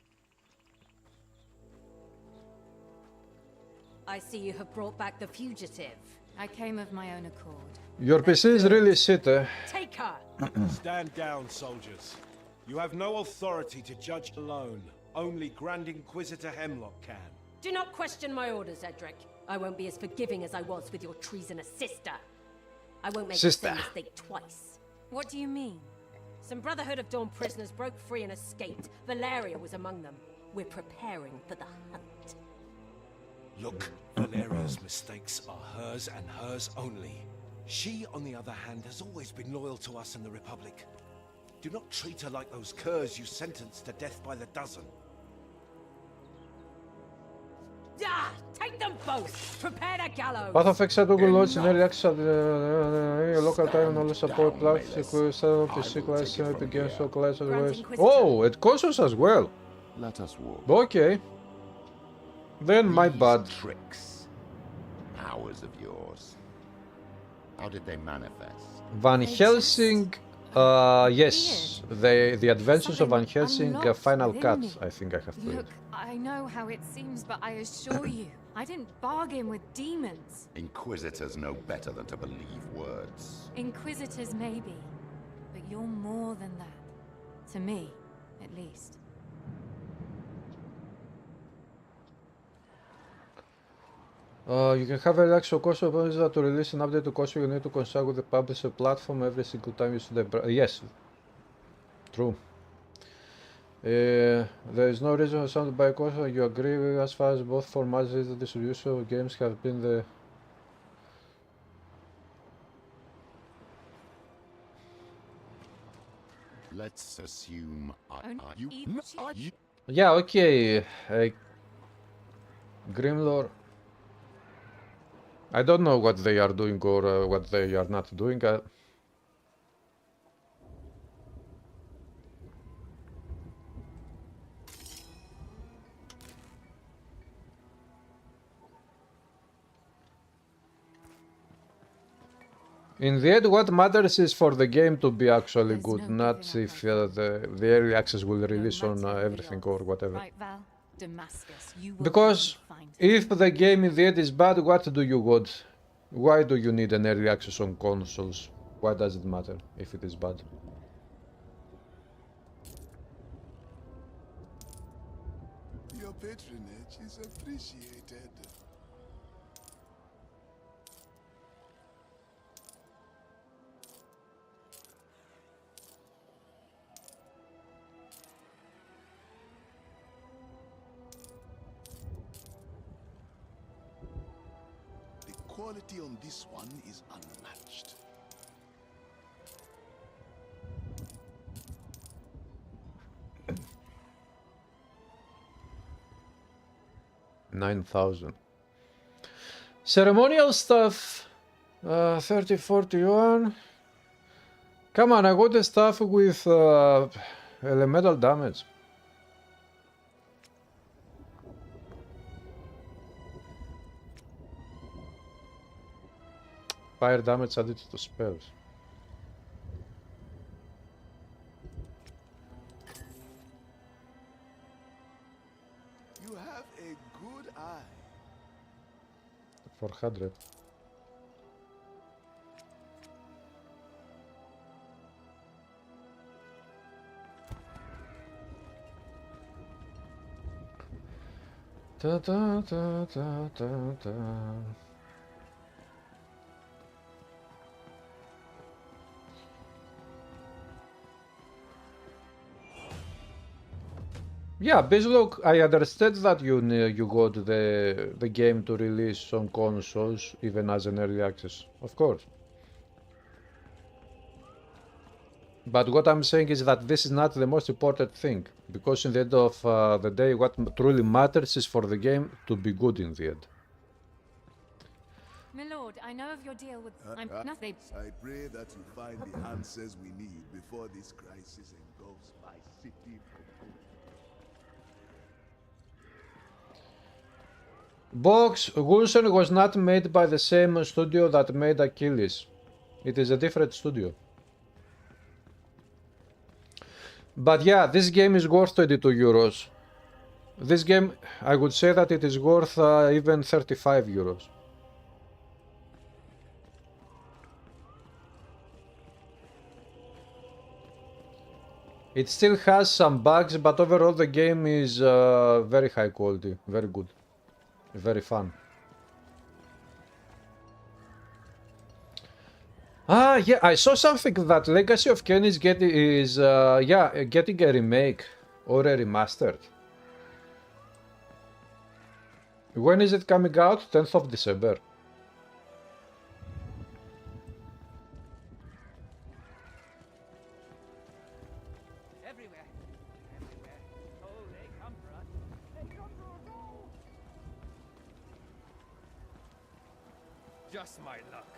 S7: I see you have brought back the fugitive.
S3: I came of my own accord.
S2: Your PC is really shit, eh?
S7: Take her!
S6: Stand down, soldiers. You have no authority to judge alone. Only Grand Inquisitor Hemlock can.
S7: Do not question my orders, Edric. I won't be as forgiving as I was with your treasonous sister. I won't make the same mistake twice.
S3: What do you mean?
S7: Some Brotherhood of Dawn prisoners broke free and escaped. Valeria was among them. We're preparing for the hunt.
S6: Look, Valeria's mistakes are hers and hers only. She, on the other hand, has always been loyal to us and the Republic. Do not treat her like those curs you sentenced to death by the dozen.
S7: Ah! Take them both! Prepare the gallows!
S2: Path of Exile Google Launch in early access at the local time and all support platforms, PC class, Epic Games, so class as well. Oh, it consoles as well.
S8: Let us walk.
S2: Okay. Then my bad.
S8: Tricks. Powers of yours. How did they manifest?
S2: Van
S3: They
S2: Helsing, yes. The Adventures of Van
S3: Something
S2: Helsing
S3: unlocked
S2: Final
S3: within
S2: Cut,
S3: me.
S2: I think I have played.
S3: Look, I know how it seems, but I assure you, I didn't bargain with demons.
S8: Inquisitors know better than to believe words.
S3: Inquisitors maybe, but you're more than that. To me, at least.
S2: You can have a relaxed cost of that to release an update to cost you need to consult with the publisher platform every single time you see the yes. True. There is no reason for sound to buy a console. You agree with as far as both formats and the distribution of games have been the
S8: Let's assume
S3: Only
S2: yeah, okay. Grimlore. I don't know what they are doing or what they are not doing. In the end, what matters is for the game to be actually
S3: There's
S2: good,
S3: no
S2: not
S3: giving
S2: if
S3: up
S2: the early access will
S3: no
S2: release on
S3: matter who
S2: everything
S3: we
S2: or
S3: are.
S2: whatever.
S3: Right, Val? Damascus, you will
S2: Because
S3: find it.
S2: if the game in the end is bad, what do you want? Why do you need an early access on consoles? Why does it matter if it is bad?
S1: Your patronage is appreciated. The quality on this one is unmatched.
S2: $9,000. Ceremonial stuff. 30-40 yuan. Come on, I got the stuff with elemental damage. Fire damage added to spells.
S1: You have a good eye.
S2: 400. Da da da da da da. Yeah, Bizlock, I understand that you got the game to release on consoles even as an early access, of course. But what I'm saying is that this is not the most important thing, because in the end of the day, what truly matters is for the game to be good in the end.
S3: My lord, I know of your deal with... I'm nothing.
S1: I pray that you find the answers we need before this crisis engulfs my city for good.
S2: Box, Wolcen was not made by the same studio that made AEGIS. It is a different studio. But yeah, this game is worth 22 euros. This game, I would say that it is worth even 35 euros. It still has some bugs, but overall the game is very high quality, very good, very fun. Ah, yeah, I saw something that Legacy of Kain is getting a remake or a remastered. When is it coming out? 10th of December.
S9: Everywhere. Everywhere. Oh, they come for us. They come for us all.
S6: Just my luck.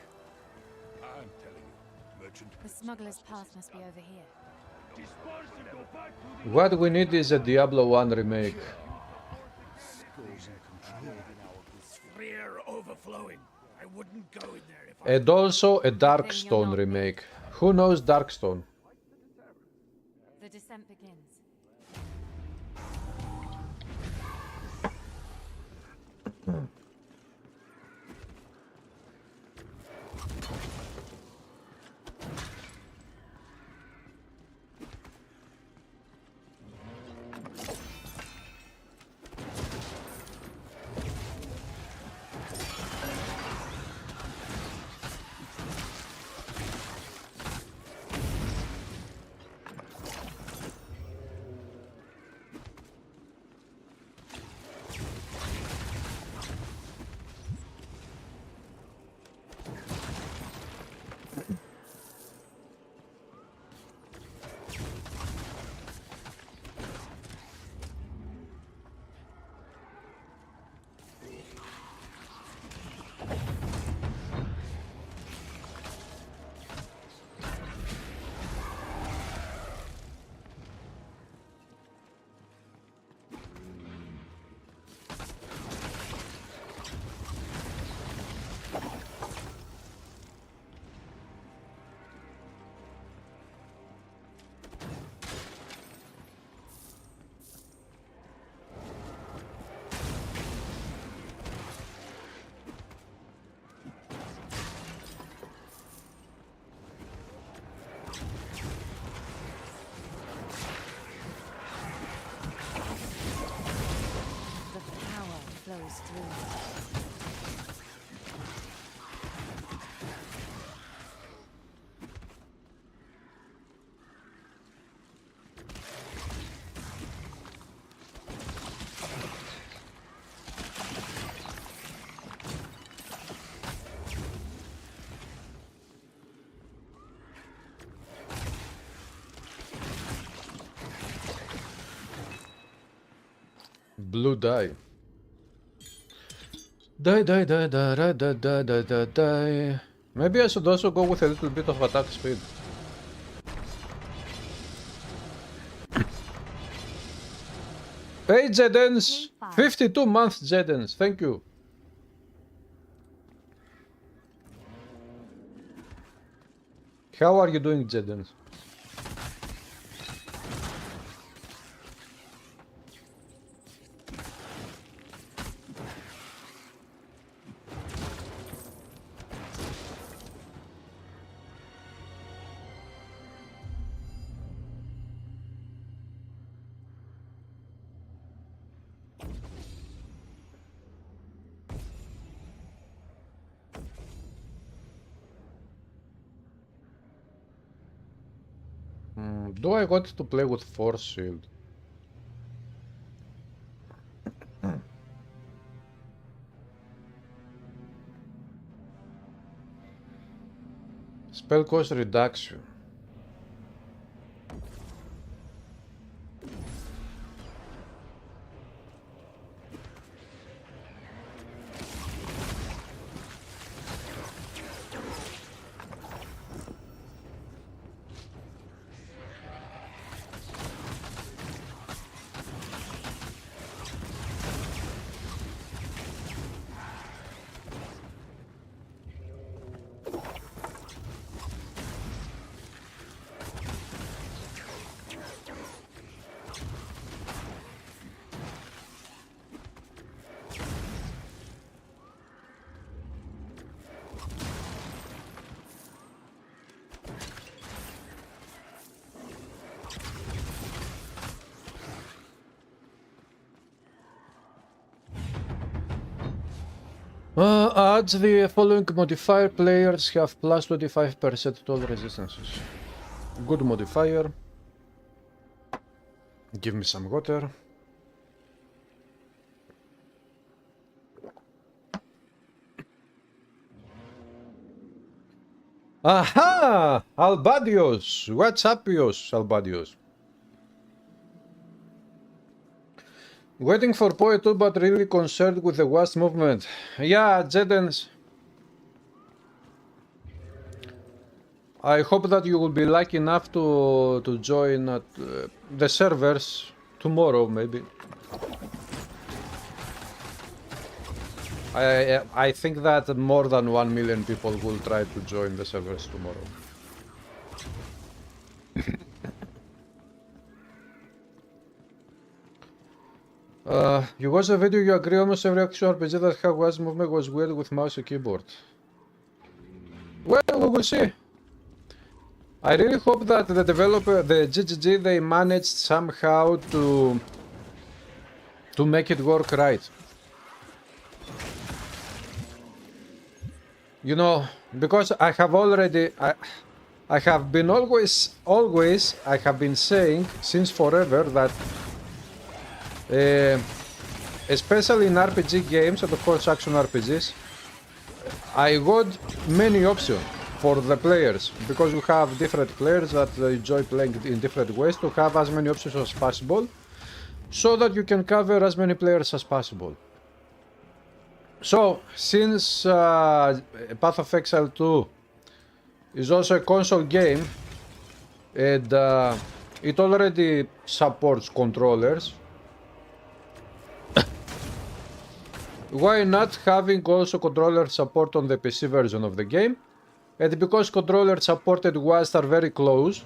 S6: I'm telling you, merchant.
S3: The smuggler's path must be over here.
S5: Disperse and go back to the...
S2: What we need is a Diablo 1 remake.
S5: Sphere overflowing. I wouldn't go in there if
S2: And also a Darkstone remake. Who knows Darkstone?
S3: The descent begins. Flows through.
S2: Blue dye. Die. Maybe I should also go with a little bit of attack speed. Hey Jedens! 52 months Jedens, thank you. How are you doing Jedens? Do I want to play with Force Shield? Spell cost reduction. Adds the following modifier: players have plus 25% to all resistances. Good modifier. Give me some water. Aha! Albadios! What's up, Albadios? Waiting for Poe 2, but really concerned with the WASD movement. Yeah, Jedens. I hope that you will be lucky enough to join at the servers tomorrow, maybe. I think that more than 1 million people will try to join the servers tomorrow. You watched a video, you agree almost every action RPG that had WASD movement was weird with mouse and keyboard. Well, we will see. I really hope that the developer, the GGG, they managed somehow to make it work right. You know, because I have already, I have been always, I have been saying since forever that, especially in RPG games and of course action RPGs, I got many options for the players, because you have different players that enjoy playing in different ways, to have as many options as possible, so that you can cover as many players as possible. So, since Path of Exile 2 is also a console game, and it already supports controllers, why not having also controller support on the PC version of the game? And because controller supported WASD are very close,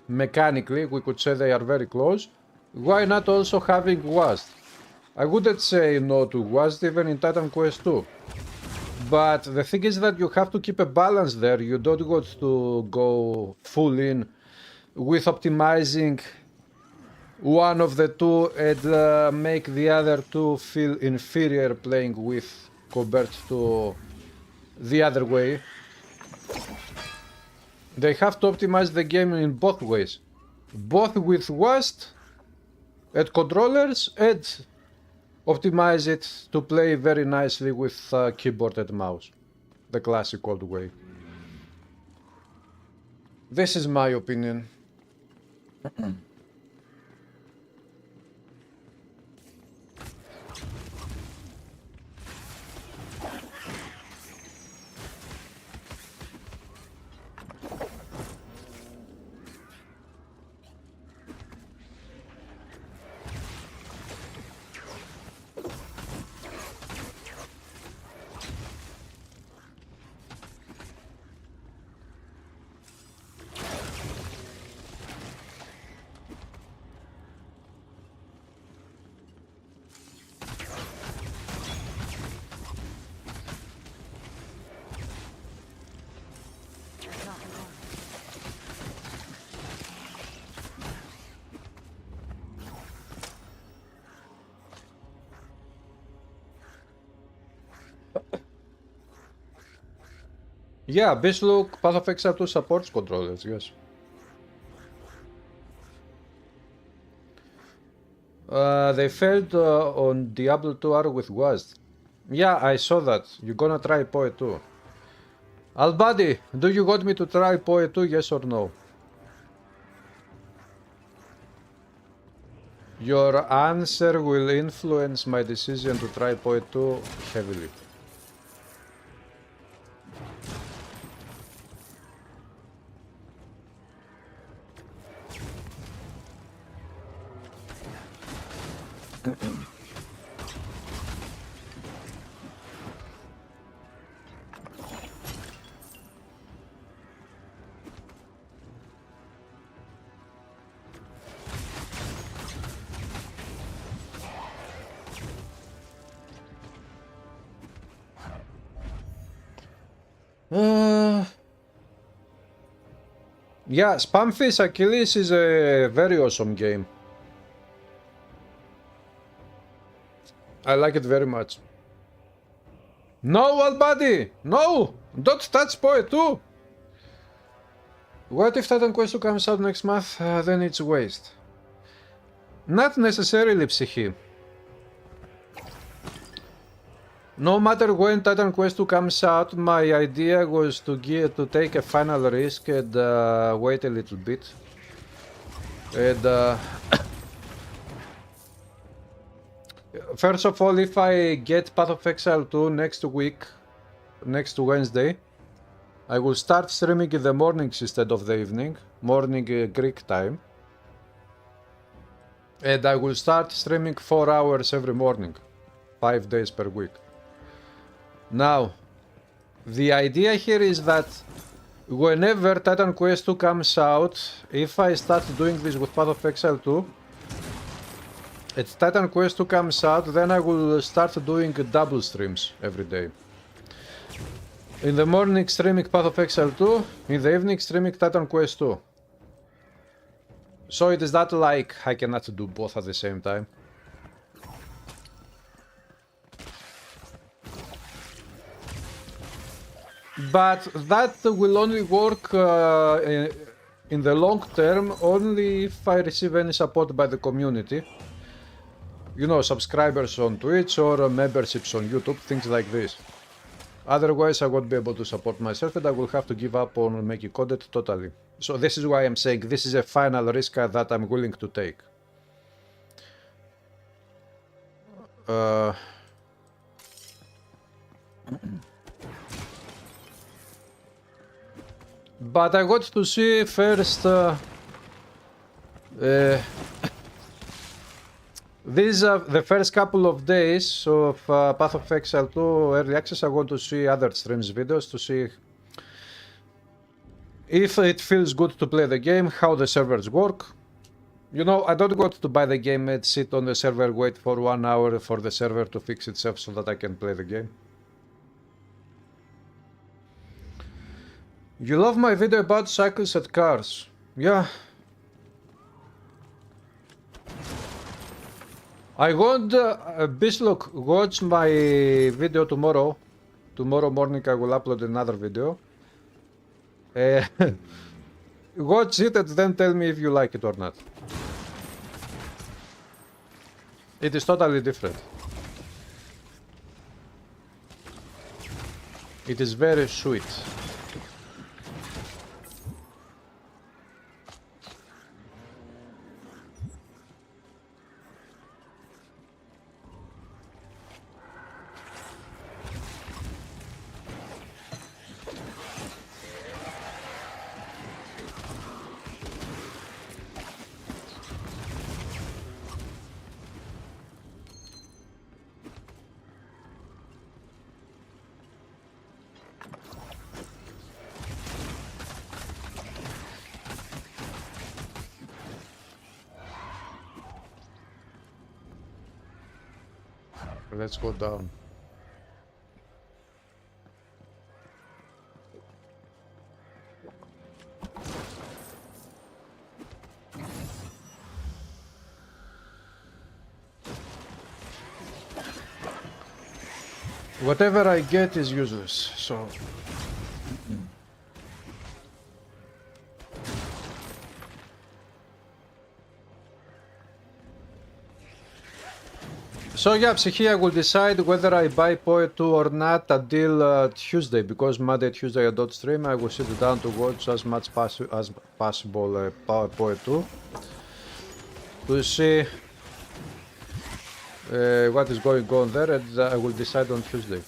S2: mechanically we could say they are very close, why not also having WASD? I wouldn't say no to WASD even in Titan Quest 2. But the thing is that you have to keep a balance there. You don't want to go full in with optimizing one of the two and make the other two feel inferior playing with compared to the other way. They have to optimize the game in both ways, both with WASD and controllers, and optimize it to play very nicely with keyboard and mouse, the classic old way. This is my opinion. Yeah, Look, Path of Exile 2 supports controllers, yes. They failed on Diablo 2R with WASD. Yeah, I saw that. You're gonna try Poe 2. Albadi, do you want me to try Poe 2, yes or no? Your answer will influence my decision to try Poe 2 heavily. Yeah, Spamfish Achilles is a very awesome game. I like it very much. No, old buddy! No! Don't touch Poet 2! What if Titan Quest 2 comes out next month? Then it's waste. Not necessarily, Psyche. No matter when Titan Quest 2 comes out, my idea was to take a final risk and wait a little bit. And first of all, if I get Path of Exile 2 next week, next Wednesday, I will start streaming in the mornings instead of the evening, morning Greek time. And I will start streaming 4 hours every morning, 5 days per week. Now, the idea here is that whenever Titan Quest 2 comes out, if I start doing this with Path of Exile 2, and Titan Quest 2 comes out, then I will start doing double streams every day. In the morning streaming Path of Exile 2, in the evening streaming Titan Quest 2. So it is not like I cannot do both at the same time. But that will only work in the long term only if I receive any support by the community. You know, subscribers on Twitch or memberships on YouTube, things like this. Otherwise I won't be able to support myself and I will have to give up on making content totally. So this is why I'm saying this is a final risk that I'm willing to take. But I got to see first these are the first couple of days of Path of Exile 2 Early Access. I want to see other streams videos to see if it feels good to play the game, how the servers work. You know, I don't want to buy the game and sit on the server, wait for 1 hour for the server to fix itself so that I can play the game. You love my video about cycles and cars. Yeah. I want Bislok, watch my video tomorrow. Tomorrow morning I will upload another video. Watch it and then tell me if you like it or not. It is totally different. It is very sweet. Let's go down. Whatever I get is useless, so... So yeah, Psyche, I will decide whether I buy Poet 2 or not until Tuesday, because Monday, Tuesday I don't stream. I will sit down to watch as much as possible Poet 2 to see what is going on there, and I will decide on Tuesday.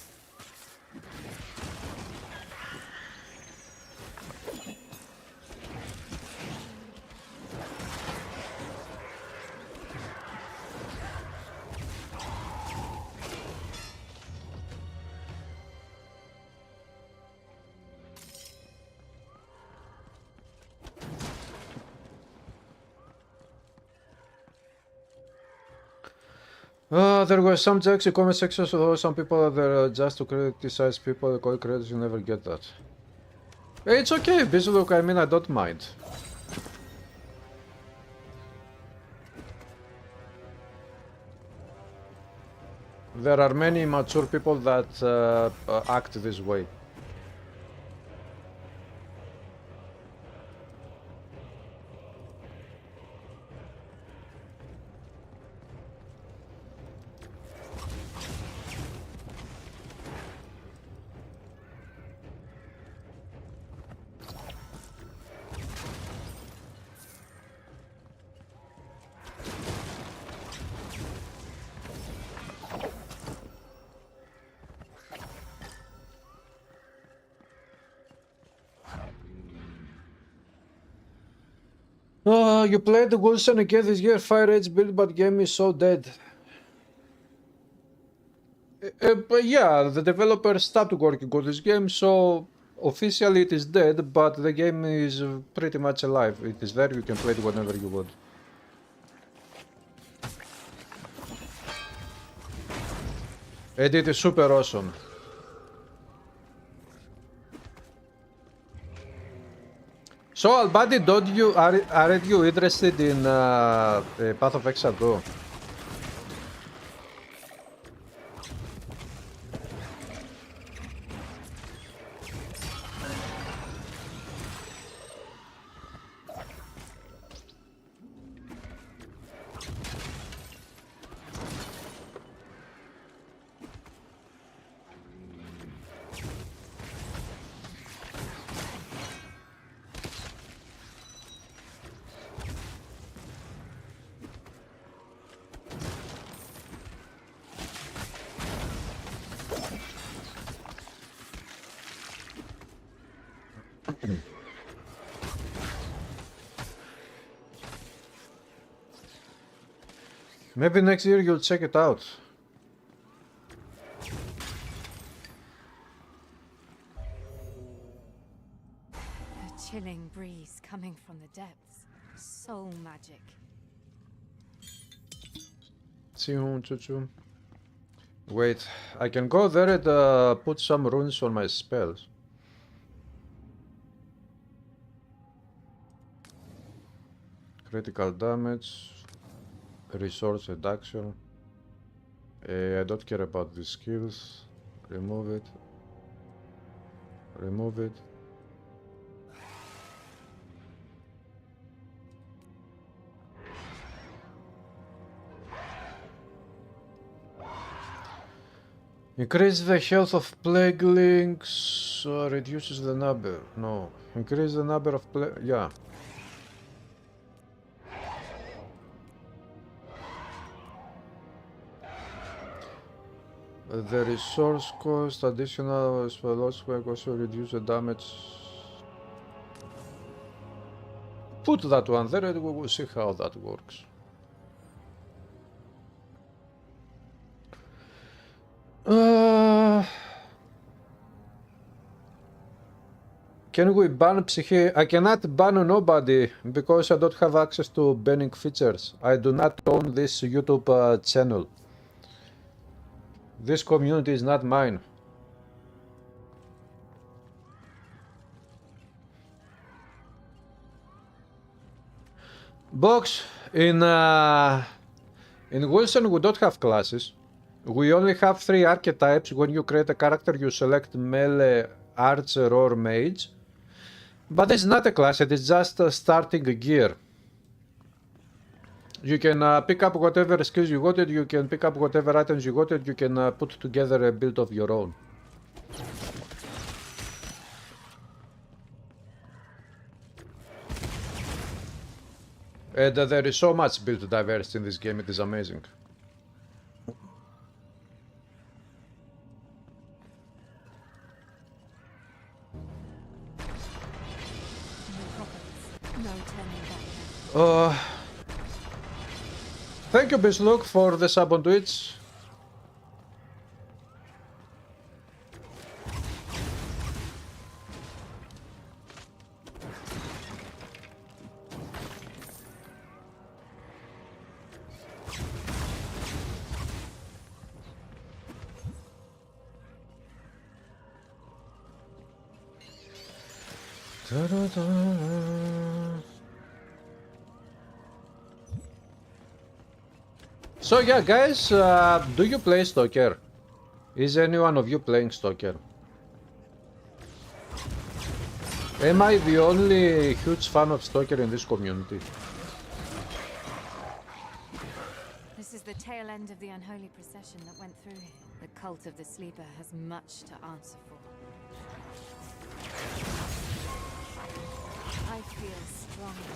S2: There were some jokes in comment sections, although some people are just to criticize people, call credits, you never get that. It's okay, Bizlook, I mean, I don't mind. There are many mature people that act this way. You played the Wolcen again this year. Fire Edge build, but game is so dead. But yeah, the developer stopped working on this game, so officially it is dead, but the game is pretty much alive. It is there, you can play it whenever you want. And it is super awesome. So, Albadi, aren't you interested in Path of Exile 2? Maybe next year you'll check it out.
S3: A chilling breeze coming from the depths. Soul magic.
S2: Wait, I can go there and put some runes on my spells. Critical damage. Resource reduction. I don't care about these skills. Remove it. Remove it. Increase the health of plague links, reduces the number. No. Increase the number of yeah. The resource cost, additional spells will also reduce the damage. Put that one there and we will see how that works. Can we ban Psyche? I cannot ban nobody because I don't have access to banning features. I do not own this YouTube channel. This community is not mine. Box, in Wolcen we don't have classes. We only have 3 archetypes. When you create a character you select melee, archer or mage. But it's not a class, it is just a starting gear. You can pick up whatever skills you wanted, you can pick up whatever items you wanted, you can put together a build of your own. And there is so much build diversity in this game, it is amazing. Thank you, Bislook, for the sub on Twitch. So yeah, guys, do you play Stalker? Is any one of you playing Stalker? Am I the only huge fan of Stalker in this community?
S3: This is the tail end of the unholy procession that went through here. The cult of the sleeper has much to answer for. I feel strongly.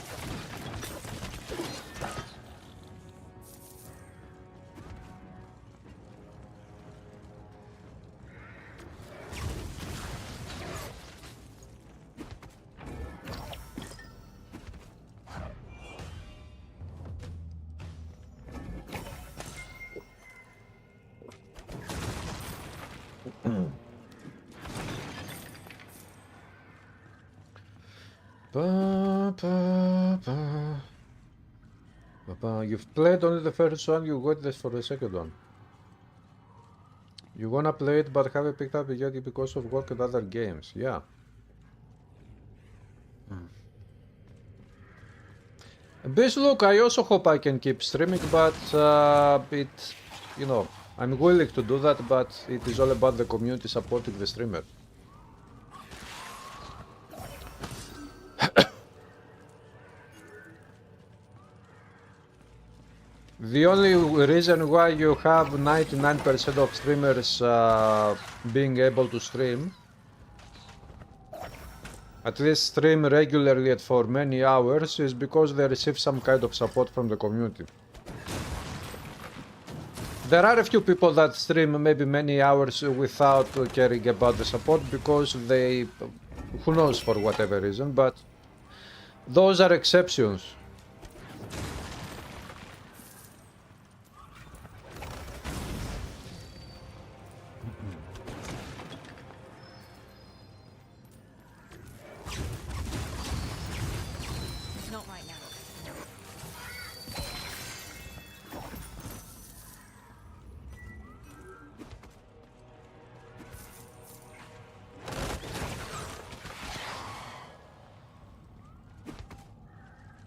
S2: You've played only the first one, you got this for the second one. You wanna play it but haven't picked up yet because of work and other games, yeah. Base look, I also hope I can keep streaming, but you know, I'm willing to do that, but it is all about the community supporting the streamer. The only reason why you have 99% of streamers being able to stream, at least stream regularly for many hours, is because they receive some kind of support from the community. There are a few people that stream maybe many hours without caring about the support because they, who knows, for whatever reason, but those are exceptions.
S3: Not right now.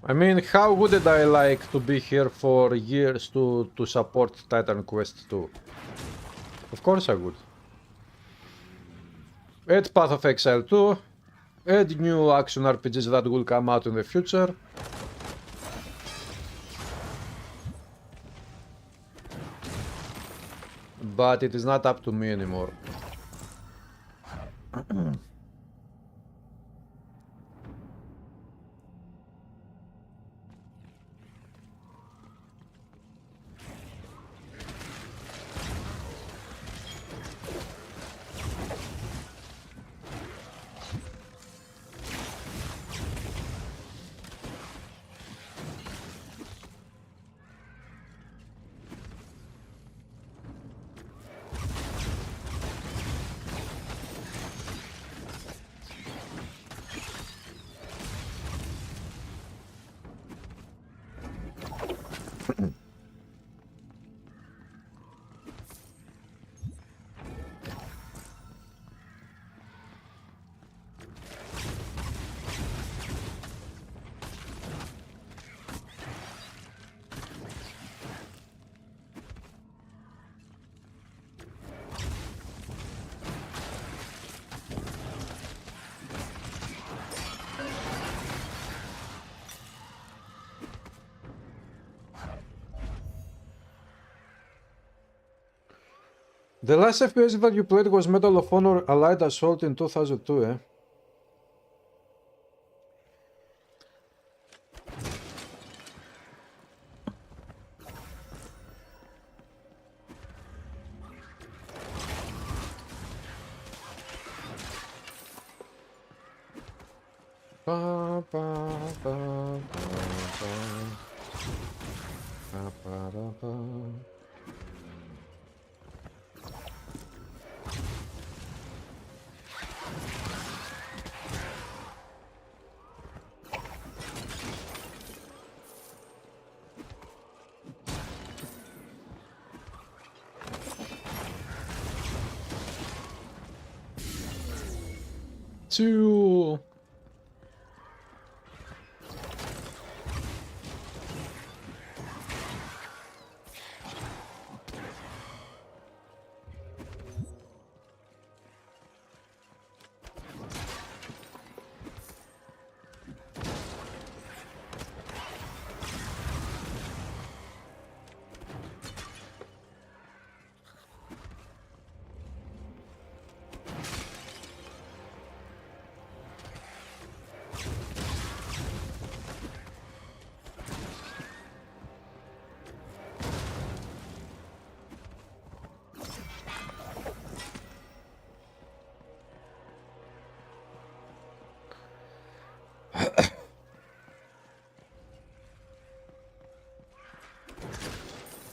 S2: I mean, how wouldn't I like to be here for years to support Titan Quest 2? Of course I would. Add Path of Exile 2, add new action RPGs that will come out in the future. But it is not up to me anymore. The last FPS that you played was Medal of Honor Allied Assault in 2002, eh? Ba, ba, ba, ba, ba. Ba, ba, ba, ba. Two.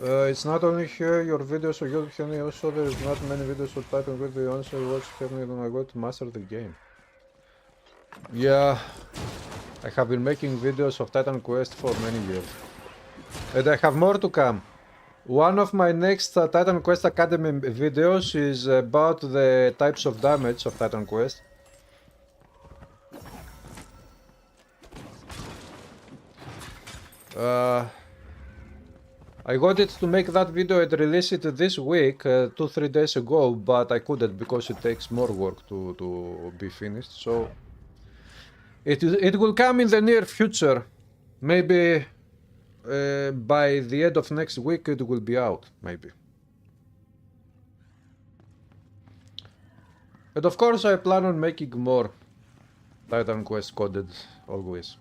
S2: It's not only here, your videos on YouTube channel, also there's not many videos of Titan with the honest I watch channel when I go to master the game. Yeah, I have been making videos of Titan Quest for many years. And I have more to come. One of my next Titan Quest Academy videos is about the types of damage of Titan Quest. I wanted to make that video and release it this week, 2-3 days ago, but I couldn't because it takes more work to be finished. So it will come in the near future. Maybe by the end of next week it will be out, maybe. And of course I plan on making more Titan Quest coded always.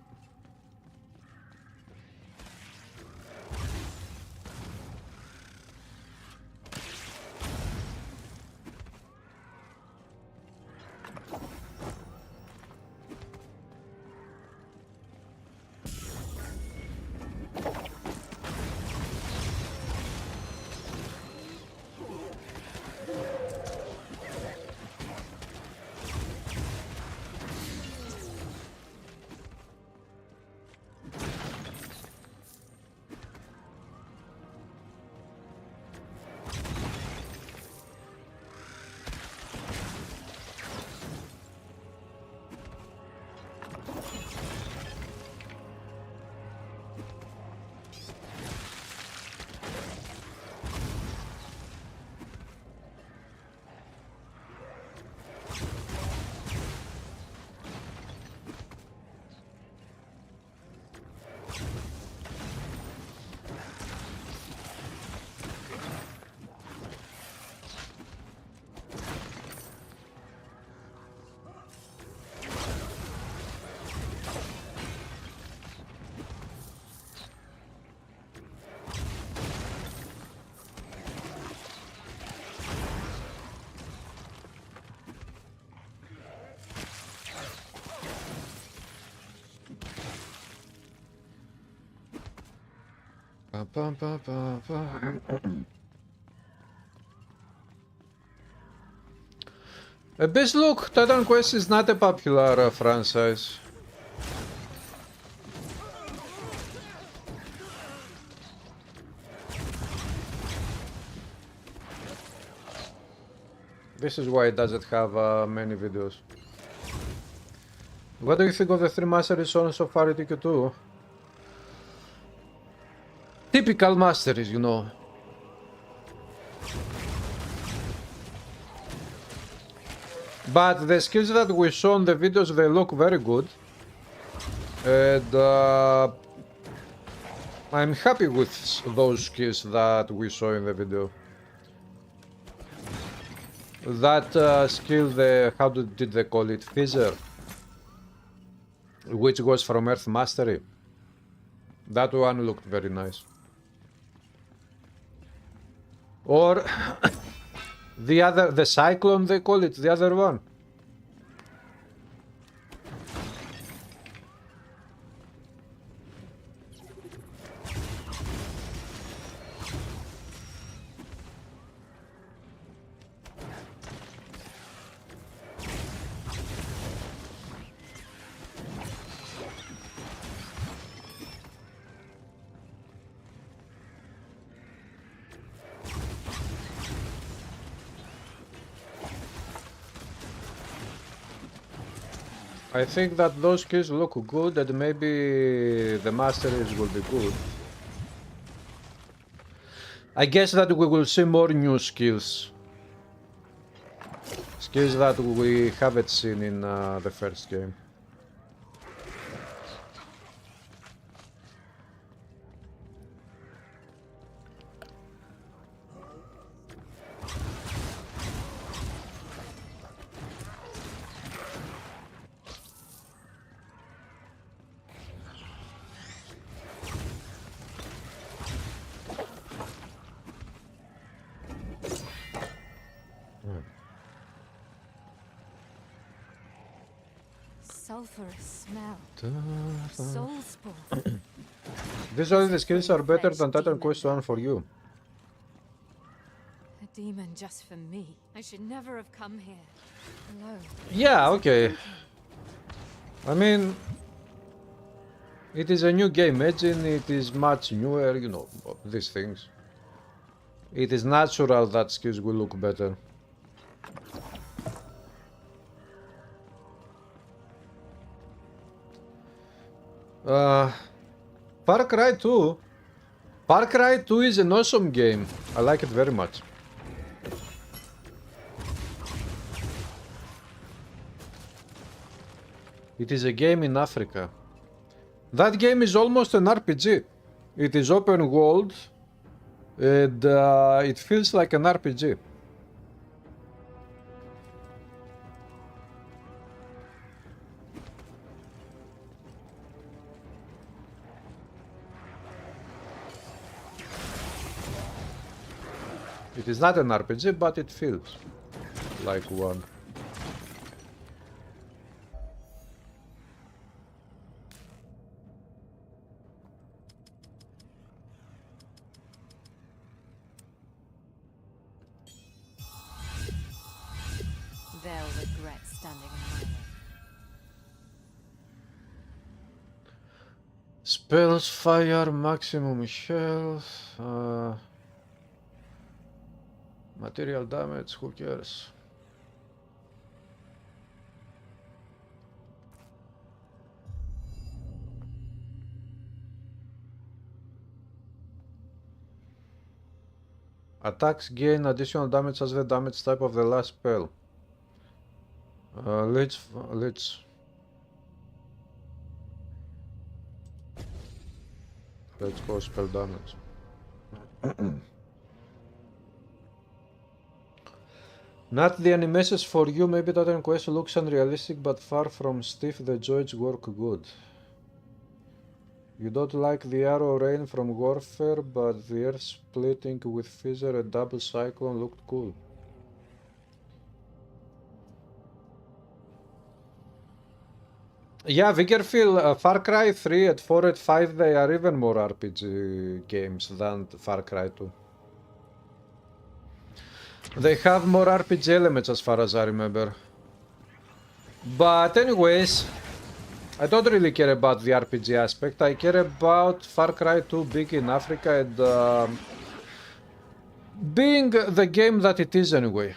S2: Best look, Titan Quest is not a popular franchise. This is why it doesn't have many videos. What do you think of the 3 masteries on so far at EQ2? Typical masteries, you know. But the skills that we saw in the videos, they look very good. And I'm happy with those skills that we saw in the video. That skill, how did they call it? Fizzer, which was from Earth Mastery. That one looked very nice. Or the Cyclone, they call it, the other one. I think that those skills look good and maybe the masteries will be good. I guess that we will see more new skills. Skills that we haven't seen in the first game.
S3: Sulphurous smell. Soul spawn.
S2: These all the skills are better than Titan Quest 1 for you.
S3: demon just for me. I should never have come here. Alone.
S2: Yeah, okay. I mean, it is a new game engine, it is much newer, you know, these things. It is natural that skills will look better. Far Cry 2. Far Cry 2 is an awesome game. I like it very much. It is a game in Africa. That game is almost an RPG. It is open world and it feels like an RPG. It is not an RPG, but it feels like one.
S3: They'll regret standing in my way.
S2: Spells, fire, maximum health, material damage, who cares? Attacks gain additional damage as the damage type of the last spell. Let's go spell damage. Not the animations for you, maybe that quest looks unrealistic, but far from stiff, the joints work good. You don't like the arrow rain from Warfare, but the earth splitting with Fissure and double cyclone looked cool. Yeah, Viggerfield, Far Cry 3 and 4 and 5, they are even more RPG games than Far Cry 2. They have more RPG elements as far as I remember. But anyways, I don't really care about the RPG aspect. I care about Far Cry 2 being in Africa and being the game that it is anyway.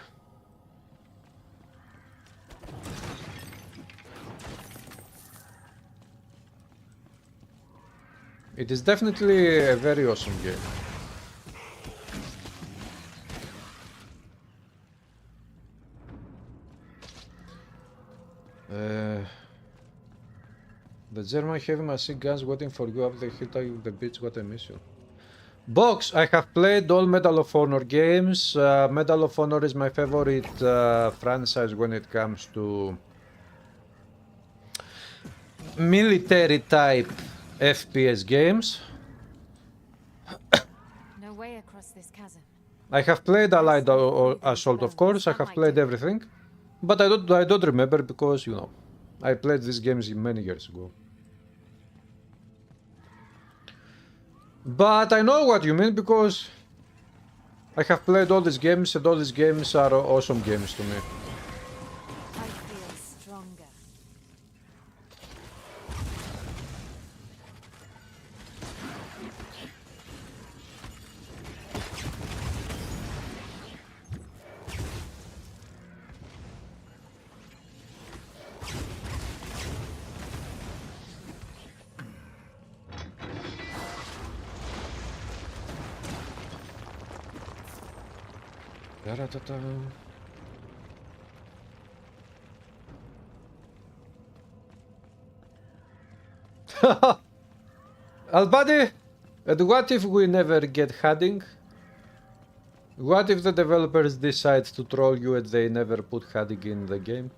S2: It is definitely a very awesome game. The German heavy machine guns waiting for you up the hill the beach, what a mission. Box, I have played all Medal of Honor games. Medal of Honor is my favorite franchise when it comes to military type FPS games.
S3: No way across this chasm.
S2: I have played Allied Assault, of course. I have played everything, but I don't remember because, you know, I played these games many years ago. But I know what you mean because I have played all these games and all these games are awesome games to me.
S3: I feel stronger.
S2: Albadi, and what if we never get Hadding? What if the developers decide to troll you and they never put Hadding in the game?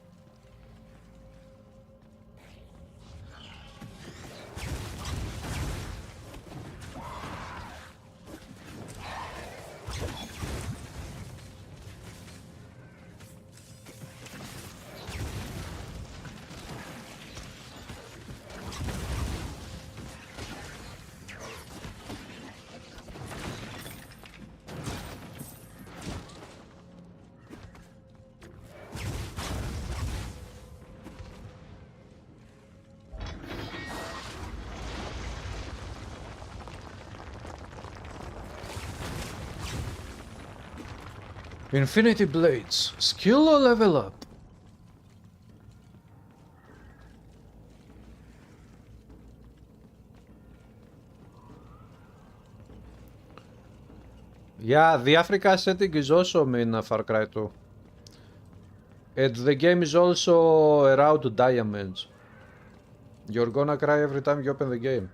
S2: Infinity Blades. Skill or level up? Yeah, the Africa setting is awesome in Far Cry 2. And the game is also around diamonds. You're gonna cry every time you open the game.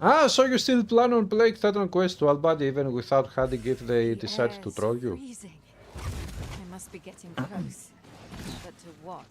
S2: Ah, so you still plan on playing Titan Quest 12 Buddy even without hunting if they decide to troll you?
S3: Freezing. I must be getting close. But to what?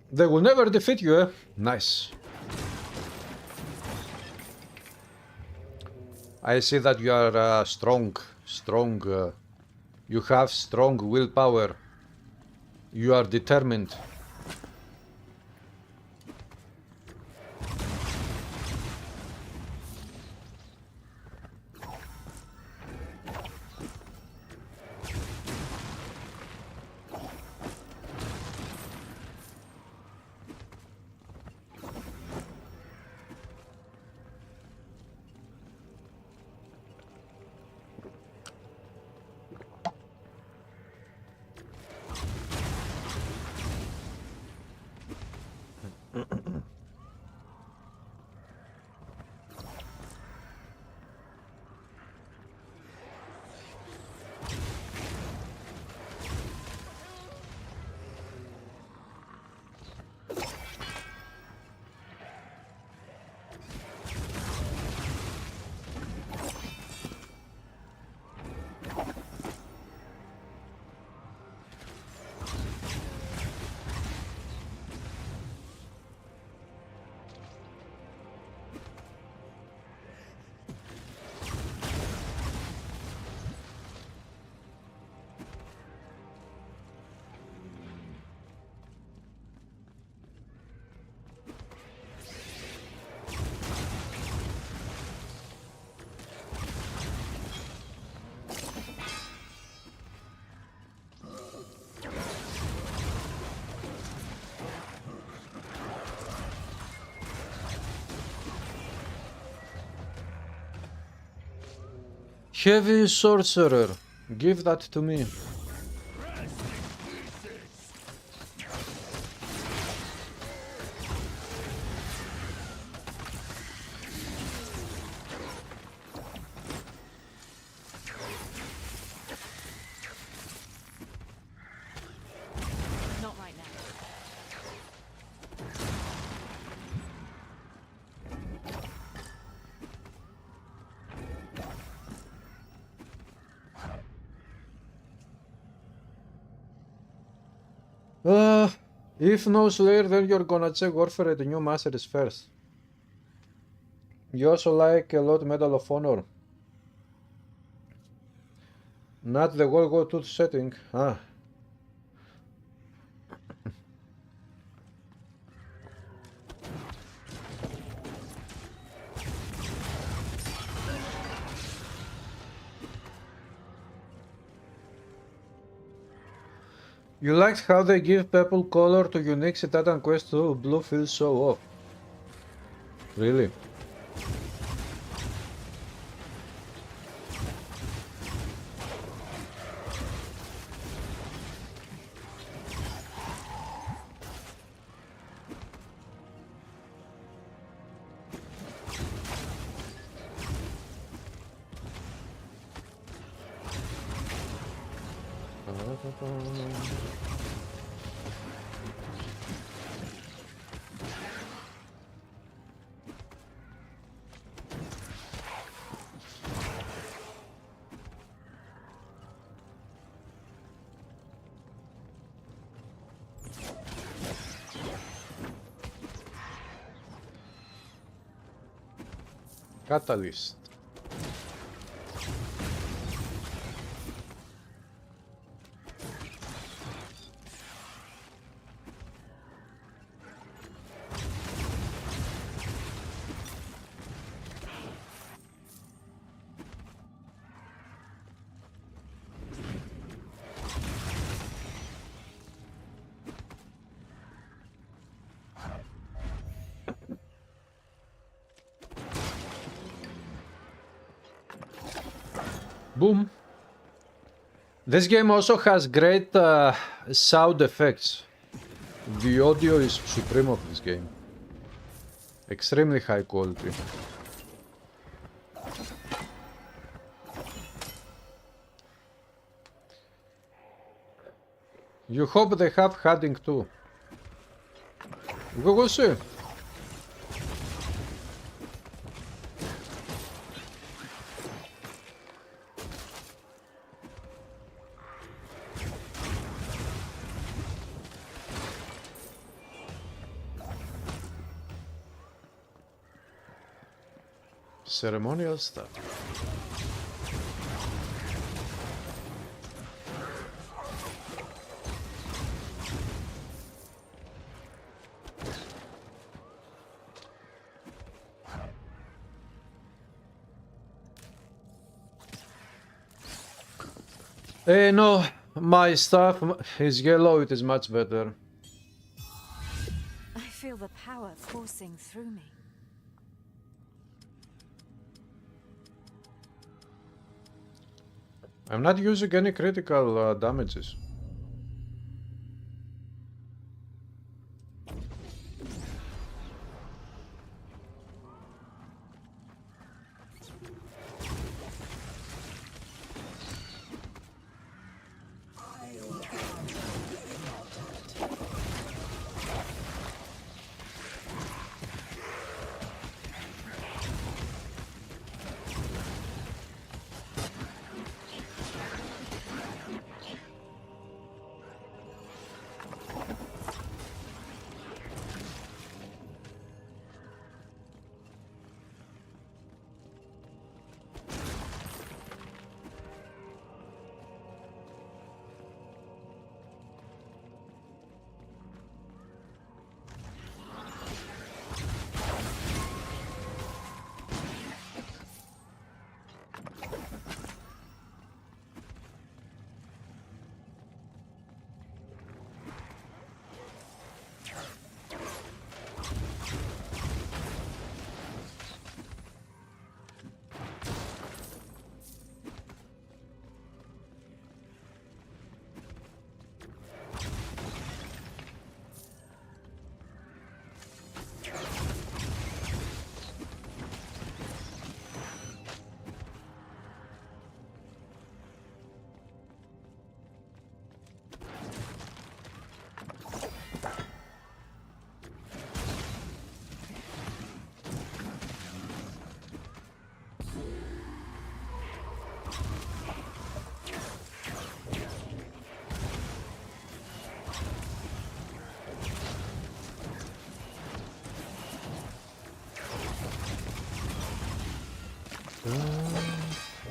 S2: They will never defeat you, eh? Nice. I see that you are strong. You have strong willpower. You are determined. Heavy Sorcerer. Give that to me.
S3: Not right now.
S2: If no Slayer, then you're gonna check Warfare at the new Masters first. You also like a lot Medal of Honor. Not the World War II setting. Ah. You liked how they give purple color to unique Titan Quest 2, blue feels so off. Really? Catalyst. Boom. This game also has great sound effects. The audio is supreme of this game. Extremely high quality. You hope they have hunting too. We will see. Ceremonial stuff. No, my stuff is yellow, it is much better.
S3: I feel the power coursing through me.
S2: I'm not using any critical damages.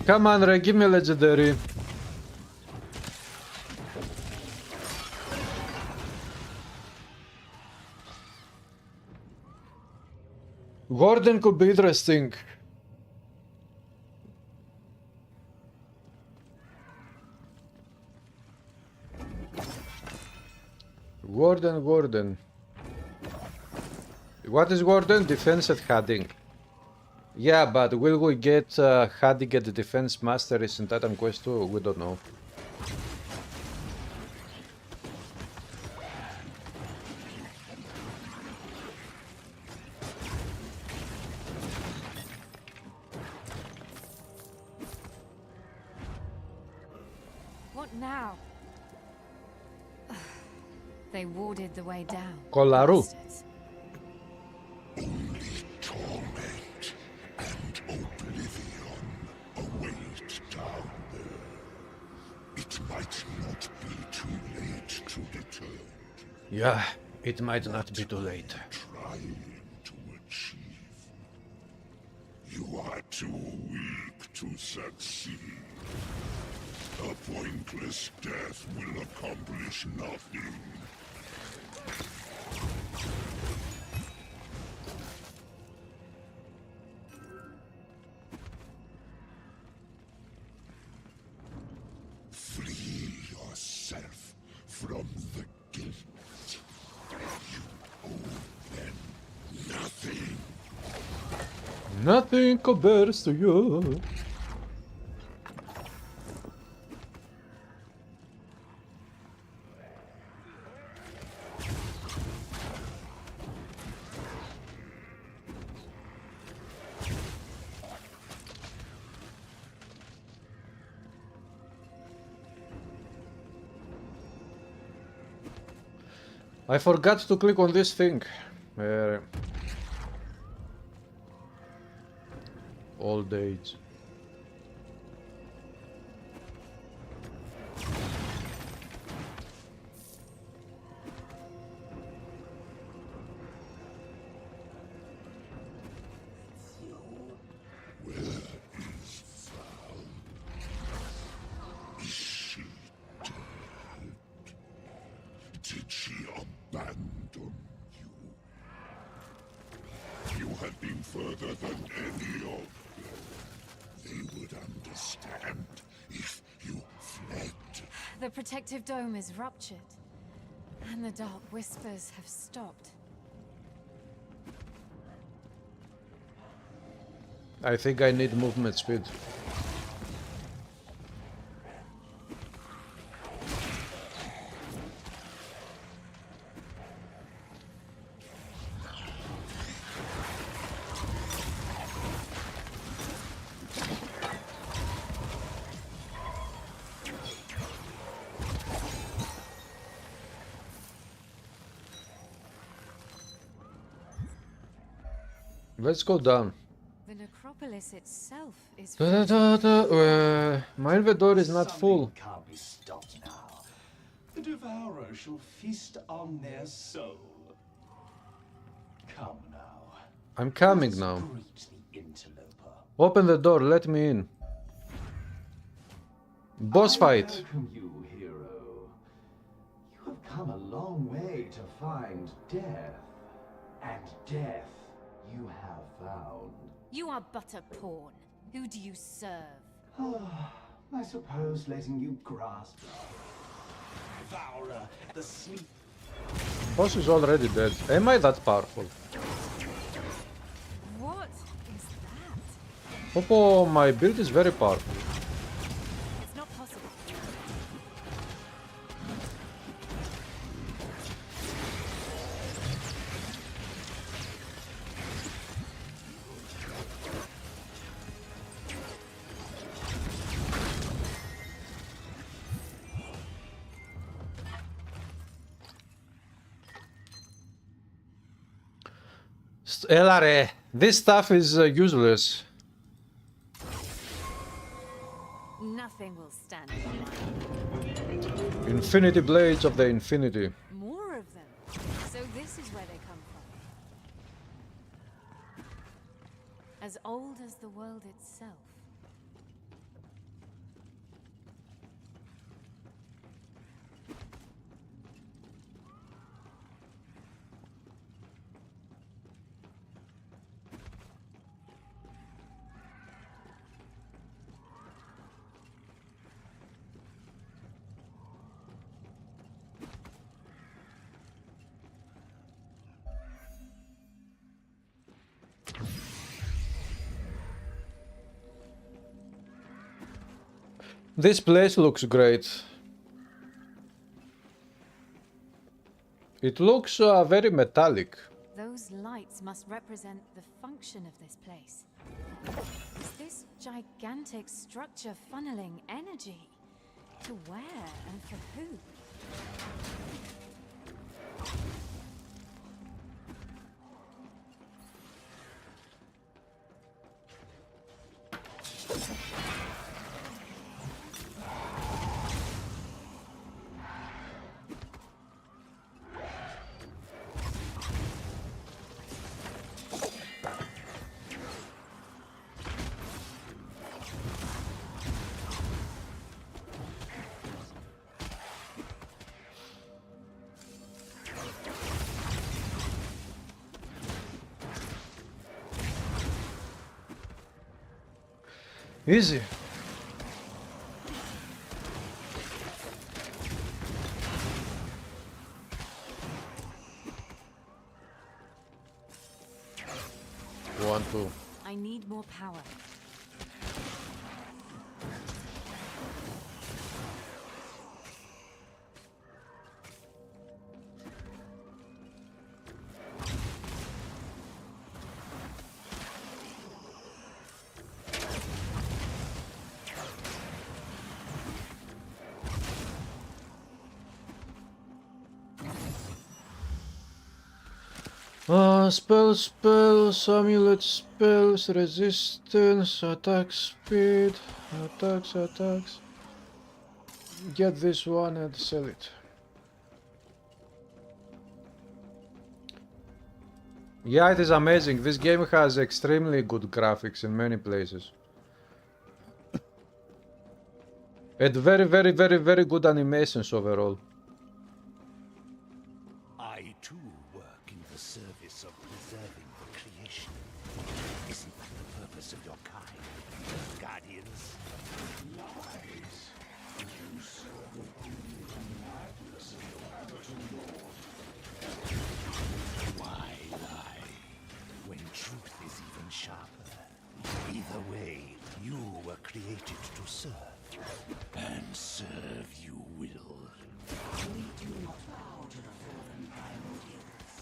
S2: Come on, Ray, give me a legendary. Warden could be interesting. Warden. What is Warden? Defense at Hadding. Yeah, but will we get Hadding at the Defense Masteries in Titan Quest 2? We don't know.
S3: What now? They warded the way down.
S2: Κολαρού.
S3: Bastards.
S1: Only torment and oblivion await down there. It might not be too late to return.
S2: Yeah, it might not be too late.
S1: Trying to achieve. You are too weak to succeed. A pointless death will accomplish nothing. Free yourself from the guilt. You owe them nothing.
S2: Nothing compares to you. I forgot to click on this thing. Old age.
S1: Did she abandon you? You had been further than any of them. They would understand if you fled.
S3: The protective dome is ruptured, and the dark whispers have stopped.
S2: I think I need movement speed. Let's go down.
S3: The necropolis itself is
S2: My inventory is not full.
S10: Can't be stopped now. The devourer shall feast on their soul. Come now.
S2: I'm coming
S10: Let us
S2: now.
S10: greet the interloper.
S2: Open the door, let me in. Boss
S10: I
S2: fight.
S10: welcome you, hero. You have come a long way to find death. And death you have found.
S3: You are but a pawn. Who do you serve?
S10: I suppose letting you grasp devourer the sleep.
S2: Boss is already dead. Am I that powerful?
S3: What is that?
S2: Popo, my build is very powerful.
S3: It's not possible.
S2: Elare, this stuff is useless.
S3: Nothing will stand in line.
S2: Infinity blades of the infinity.
S3: More of them. So this is where they come from. As old as the world itself.
S2: This place looks great. It looks very metallic.
S3: Those lights must represent the function of this place. Is this gigantic structure funneling energy? To where and for who?
S2: Easy. One, two.
S3: I need more power.
S2: Spells, amulet spells, resistance, attack speed, attacks. Get this one and sell it. Yeah, it is amazing. This game has extremely good graphics in many places. And very good animations overall.
S6: I too work in the service of preserving the creation. Isn't that the purpose of your kind, Guardians?
S10: Lies. You serve the madness of your avatar lord.
S6: Why lie when truth is even sharper? Either way, you were created to serve, and serve you will.
S10: We do not bow to the fallen primordials.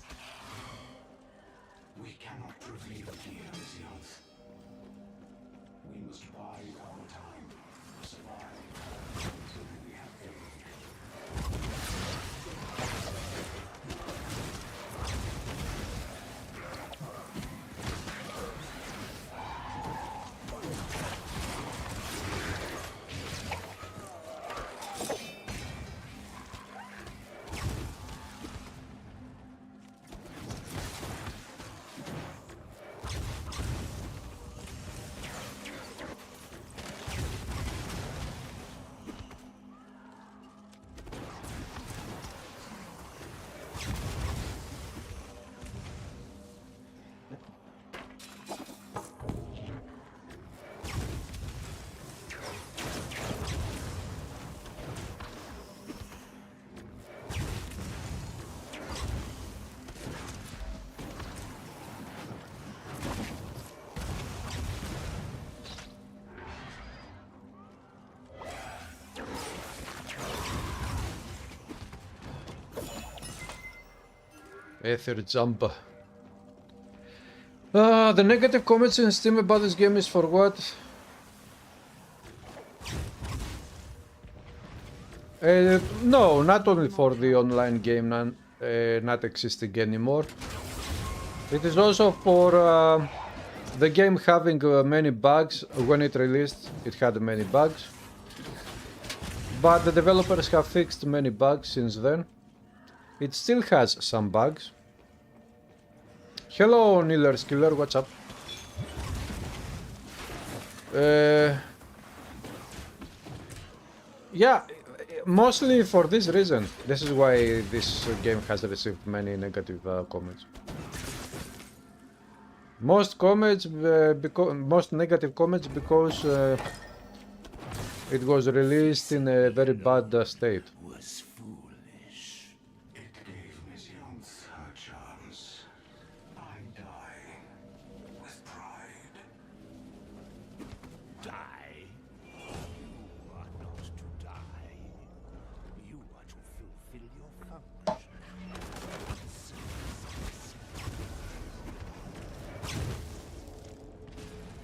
S10: We cannot prevail here, Zeus. We must bide our time, survive until we have failed.
S2: Aether jump. The negative comments in Steam about this game is for what? No, not only for the online game not existing anymore. It is also for the game having many bugs. When it released, it had many bugs. But the developers have fixed many bugs since then. It still has some bugs. Hello, G.SKILL, what's up? Yeah, mostly for this reason. This is why this game has received many negative comments. Most negative comments because it was released in a very bad state.
S6: Was foolish.
S10: It gave Miss Younce her chance. I die with pride.
S6: Die? You are not to die. You are to fulfill your function.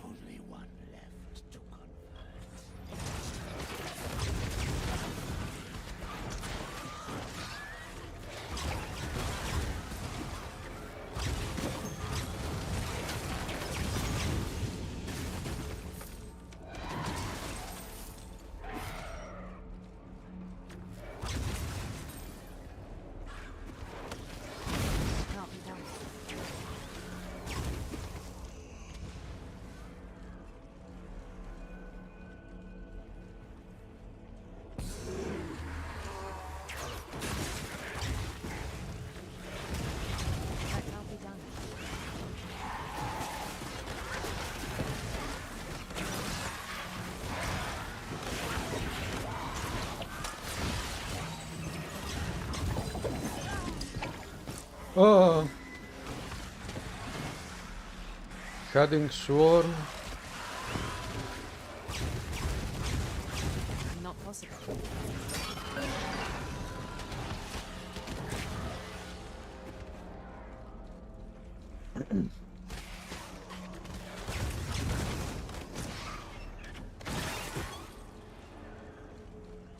S6: Only one left to convert.
S2: Oh. Heading swarm.
S3: Not possible.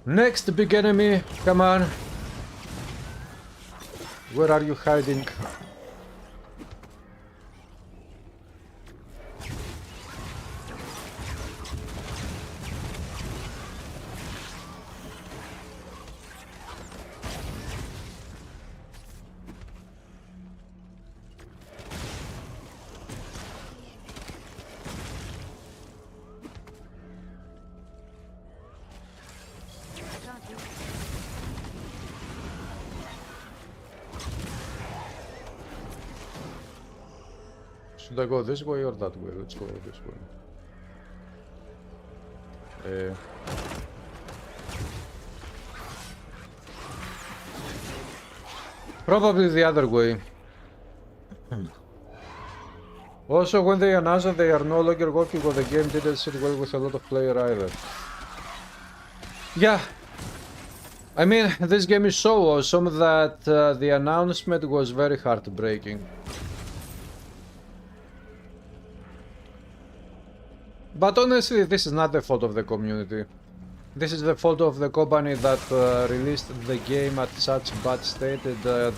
S2: Next big enemy, come on. Where are you hiding? Should I go this way or that way? Let's go this way. Probably the other way. Also, when they announced that they are no longer working on the game, didn't sit well with a lot of players either. Yeah. I mean, this game is so awesome that the announcement was very heartbreaking. But honestly, this is not the fault of the community. This is the fault of the company that released the game at such bad state that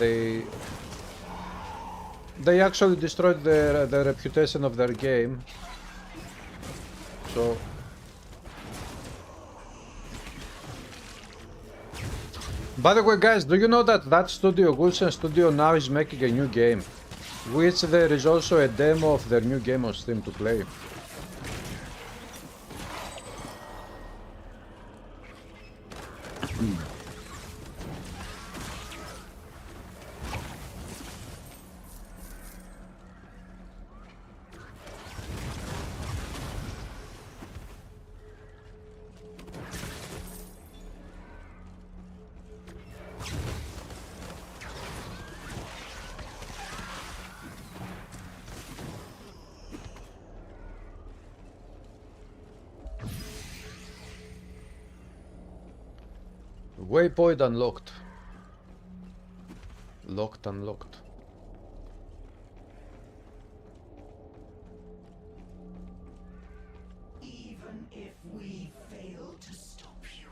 S2: they actually destroyed the reputation of their game. So... By the way, guys, do you know that that studio, Wolcen Studio, now is making a new game? Which there is also a demo of their new game on Steam to play. Waypoint unlocked. Locked, unlocked.
S10: Even if we fail to stop you,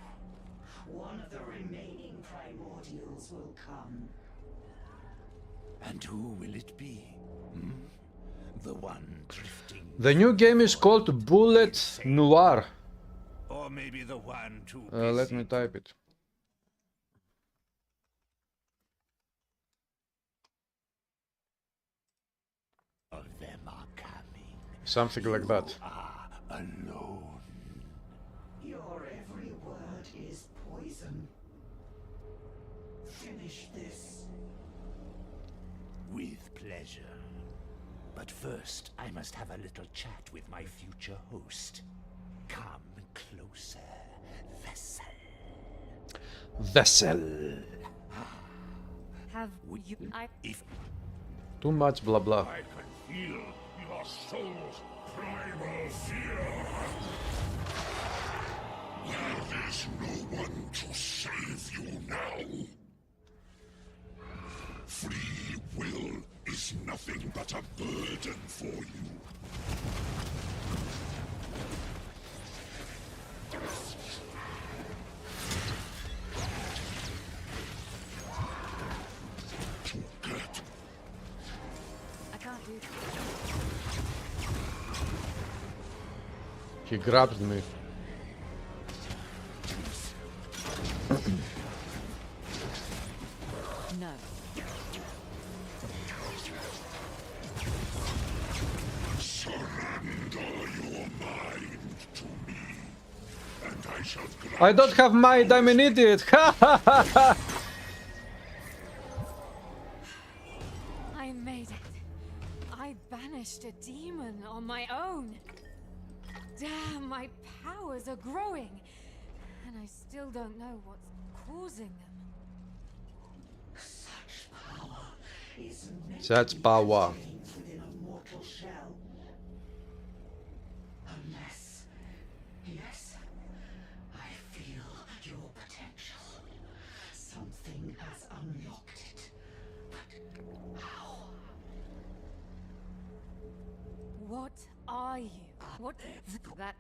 S10: one of the remaining primordials will come.
S5: And who will it be? Hmm? The one drifting.
S2: The new game is called Bullet Noir.
S5: Or maybe the one too
S2: Let me type it.
S5: Of them are coming.
S2: Something like that.
S5: Alone.
S10: Your every word is poison. Finish this.
S5: With pleasure. But first, I must have a little chat with my future host. Come closer, Vessel.
S2: Vessel.
S3: Have you...
S5: If
S2: Too much blah blah.
S1: I can feel your soul's primal fear. There is no one to save you now. Free will is nothing but a burden for you. To get
S3: I can't do that.
S2: He grabbed me.
S3: No.
S1: surrender your mind to me, and I shall grant
S2: I don't have mind, I'm an idiot. Ha ha ha ha.
S3: I made it. I banished a demon on my own. Damn, my powers are growing. And I still don't know what's causing them.
S10: Such power is
S2: Such power.
S10: Within a mortal shell. Unless, yes, I feel your potential. Something has unlocked it. But how?
S3: What are you? What that?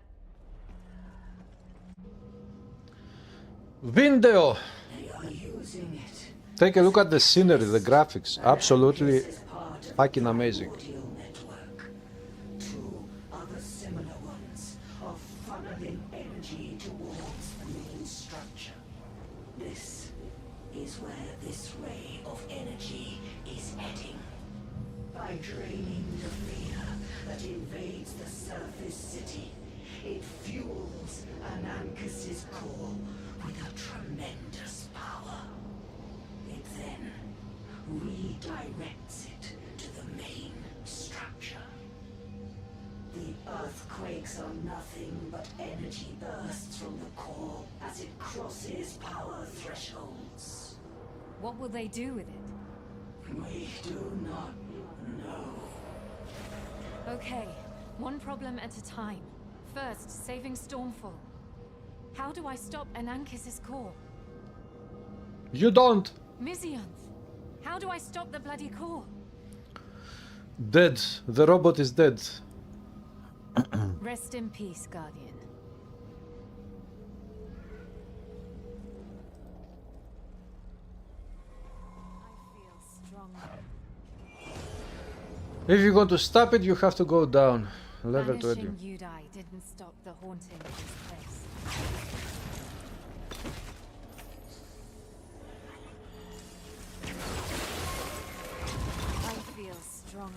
S2: Window!
S10: They are using it.
S2: Take a look at the scenery, the graphics. Absolutely fucking amazing.
S10: Network. Two other similar ones are funneling energy towards the main structure. This is where this ray of energy is heading. By draining the fear that invades the surface city, it fuels Anankas's core with a tremendous power. It then redirects it to the main structure. The earthquakes are nothing but energy bursts from the core as it crosses power thresholds.
S3: What will they do with it?
S10: We do not know.
S3: Okay, one problem at a time. First, saving Stormfall. How do I stop Anankas's core?
S2: You don't!
S3: Mizianth, how do I stop the bloody core?
S2: Dead. The robot is dead.
S3: Rest in peace, Guardian. I feel stronger.
S2: If you're going to stop it, you have to go down. Level 20.
S3: Banishing Udai didn't stop the haunting of this place. I feel stronger.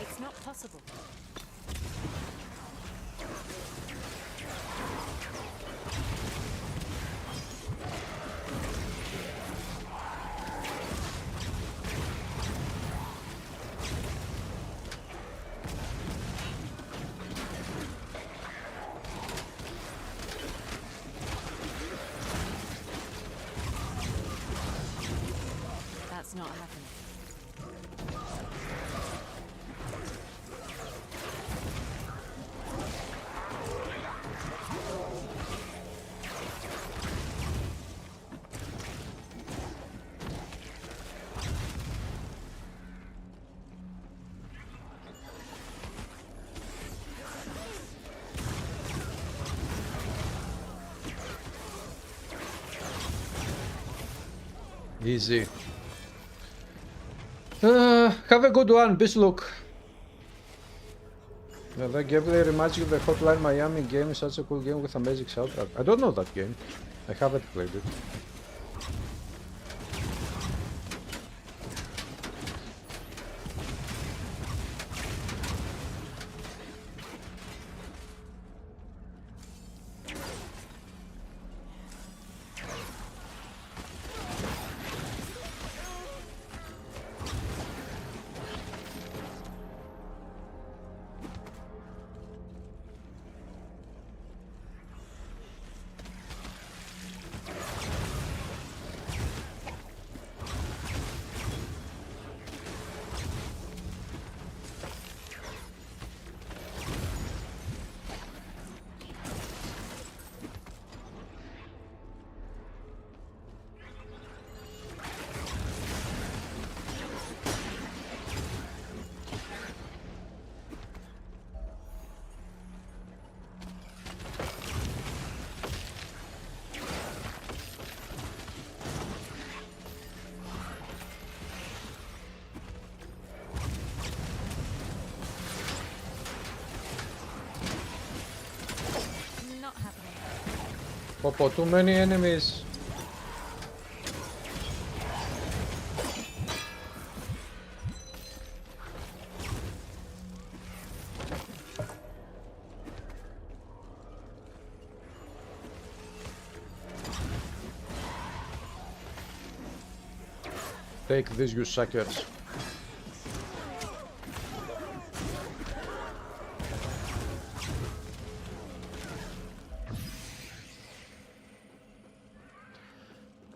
S3: It's not possible. That's not happening.
S2: Easy. Have a good one. Peace look. Yeah, that gameplay reminds you of the Hotline Miami game. Is such a cool game with amazing soundtrack. I don't know that game. I haven't played it.
S3: Not happening.
S2: Popo, too many enemies. Take this, you suckers.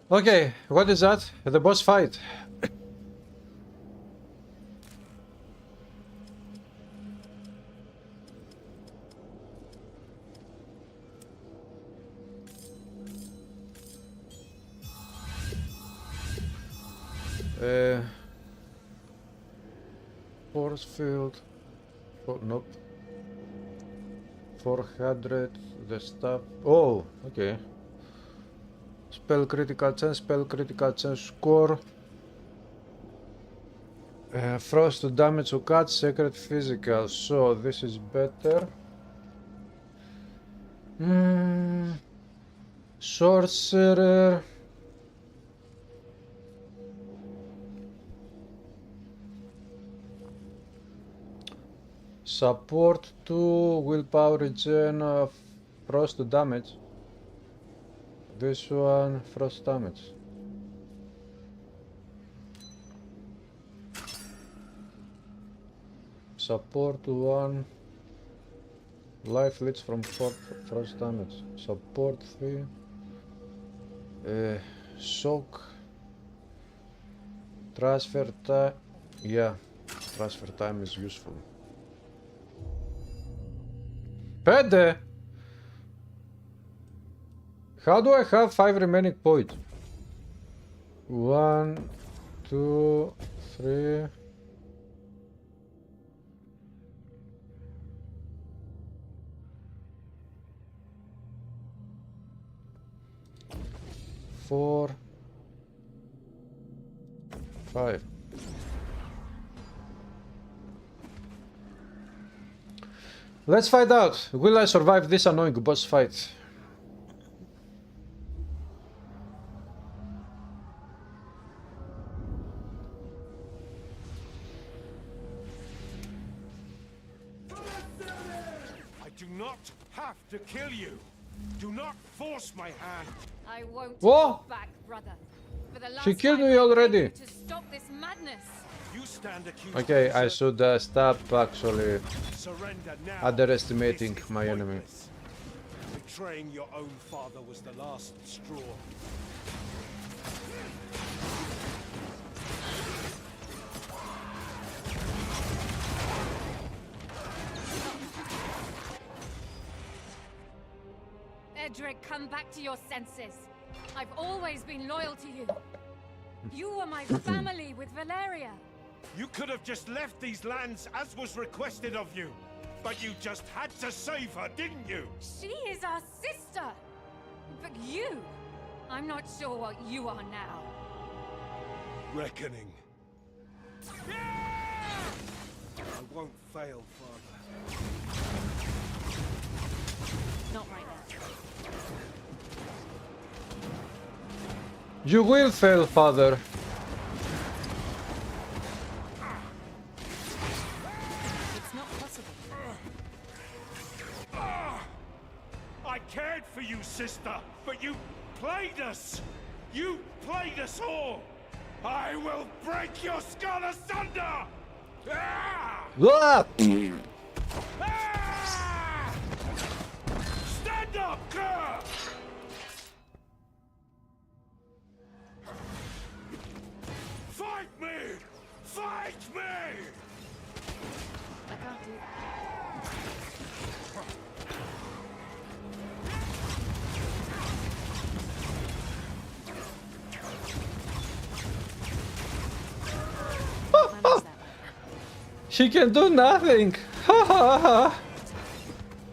S2: Okay, what is that? The boss fight. Force field. Nope. 400. The stuff. Oh, okay. Spell critical chance score. Frost to damage to cut, secret physical. So this is better. Sorcerer. Support 2, willpower regen, frost to damage. This one, frost damage. Support 1, life leads from frost damage. Support 3, shock, transfer time. Yeah, transfer time is useful. Pede! How do I have 5 remaining points? 1, 2, 3. Four, 5. Let's find out. Will I survive this annoying boss fight?
S6: I do not have to kill you. Do not force my hand.
S3: I won't
S2: Whoa!
S3: go back, brother. For the last
S2: She killed
S3: time,
S2: me
S3: I beg
S2: already.
S3: you to stop this madness.
S6: You stand accused.
S2: Okay,
S6: of
S2: I should stop actually
S6: surrender now.
S2: underestimating
S6: This is
S2: my enemy.
S6: pointless. Betraying your own father was the last straw.
S3: Edric, come back to your senses. I've always been loyal to you. You were my family with Valeria.
S6: You could have just left these lands as was requested of you. But you just had to save her, didn't you?
S3: She is our sister. But you, I'm not sure what you are now.
S6: Reckoning. I won't fail, Father.
S3: Not right now.
S2: You will fail, father.
S3: It's not possible.
S6: I cared for you, sister, but you played us. You played us all. I will break your skull asunder. Ah!
S2: Ah!
S6: Ah! Stand up, girl! Fight me! Fight me!
S3: I can't do that.
S2: He can do nothing. Ha ha ha.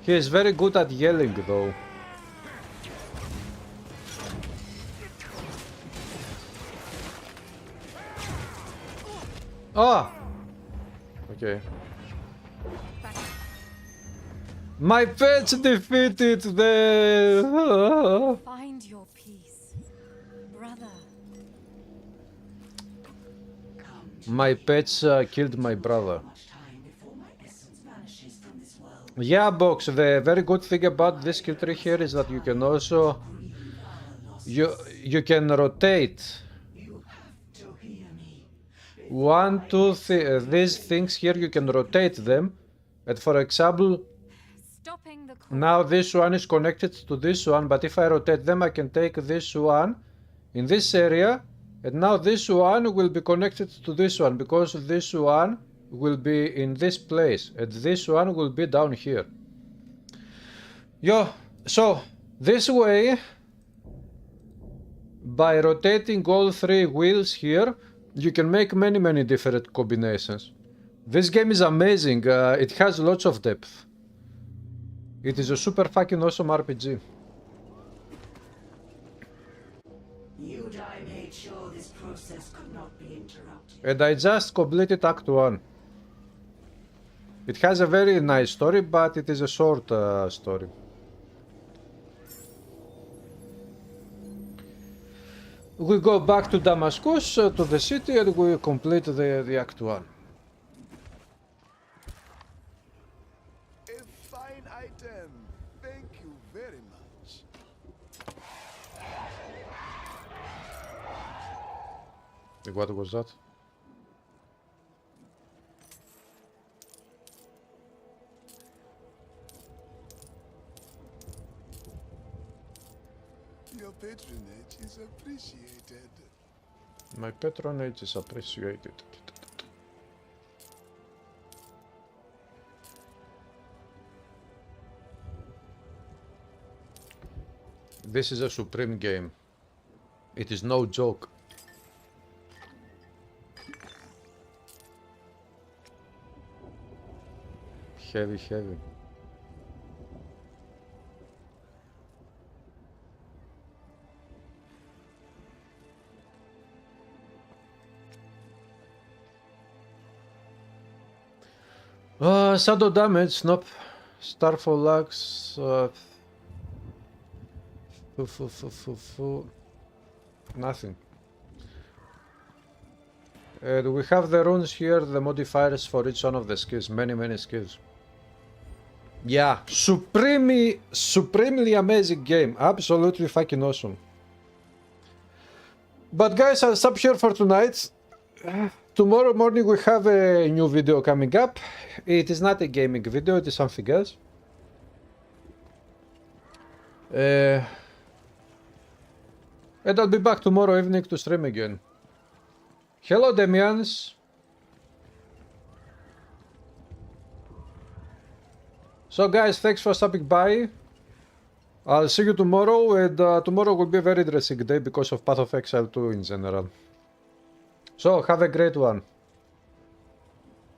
S2: He is very good at yelling, though. Ah. Okay. My pets defeated the.
S3: Find your peace, brother.
S2: My pets killed my brother. Yeah, Box, the very good thing about this skill tree here is that you can also you can rotate.
S10: You have to hear me.
S2: these things here you can rotate them, and for example
S3: Stopping the
S2: now this one is connected to this one, but if I rotate them I can take this one in this area, and now this one will be connected to this one because this one will be in this place and this one will be down here. So this way, by rotating all three wheels here, you can make many different combinations. This game is amazing. It has lots of depth. It is a super fucking awesome RPG.
S10: You and I made sure this process could not be interrupted.
S2: And I just completed Act 1. It has a very nice story, but it is a short story. We go back to Damascus, to the city, and we complete the Act 1.
S6: A fine item. Thank you very much.
S2: What was that?
S6: Your patronage is appreciated.
S2: My patronage is appreciated. This is a supreme game. It is no joke. Heavy. Shadow damage, nope. Starfall lags, nothing. And we have the runes here, the modifiers for each one of the skills, many skills. Yeah, supremely amazing game, absolutely fucking awesome. But guys, I'll stop here for tonight. Tomorrow morning we have a new video coming up. It is not a gaming video, it is something else. And I'll be back tomorrow evening to stream again. Hello, Demians. So guys, thanks for stopping by. I'll see you tomorrow, and tomorrow will be a very interesting day because of Path of Exile 2 in general. So, have a great one.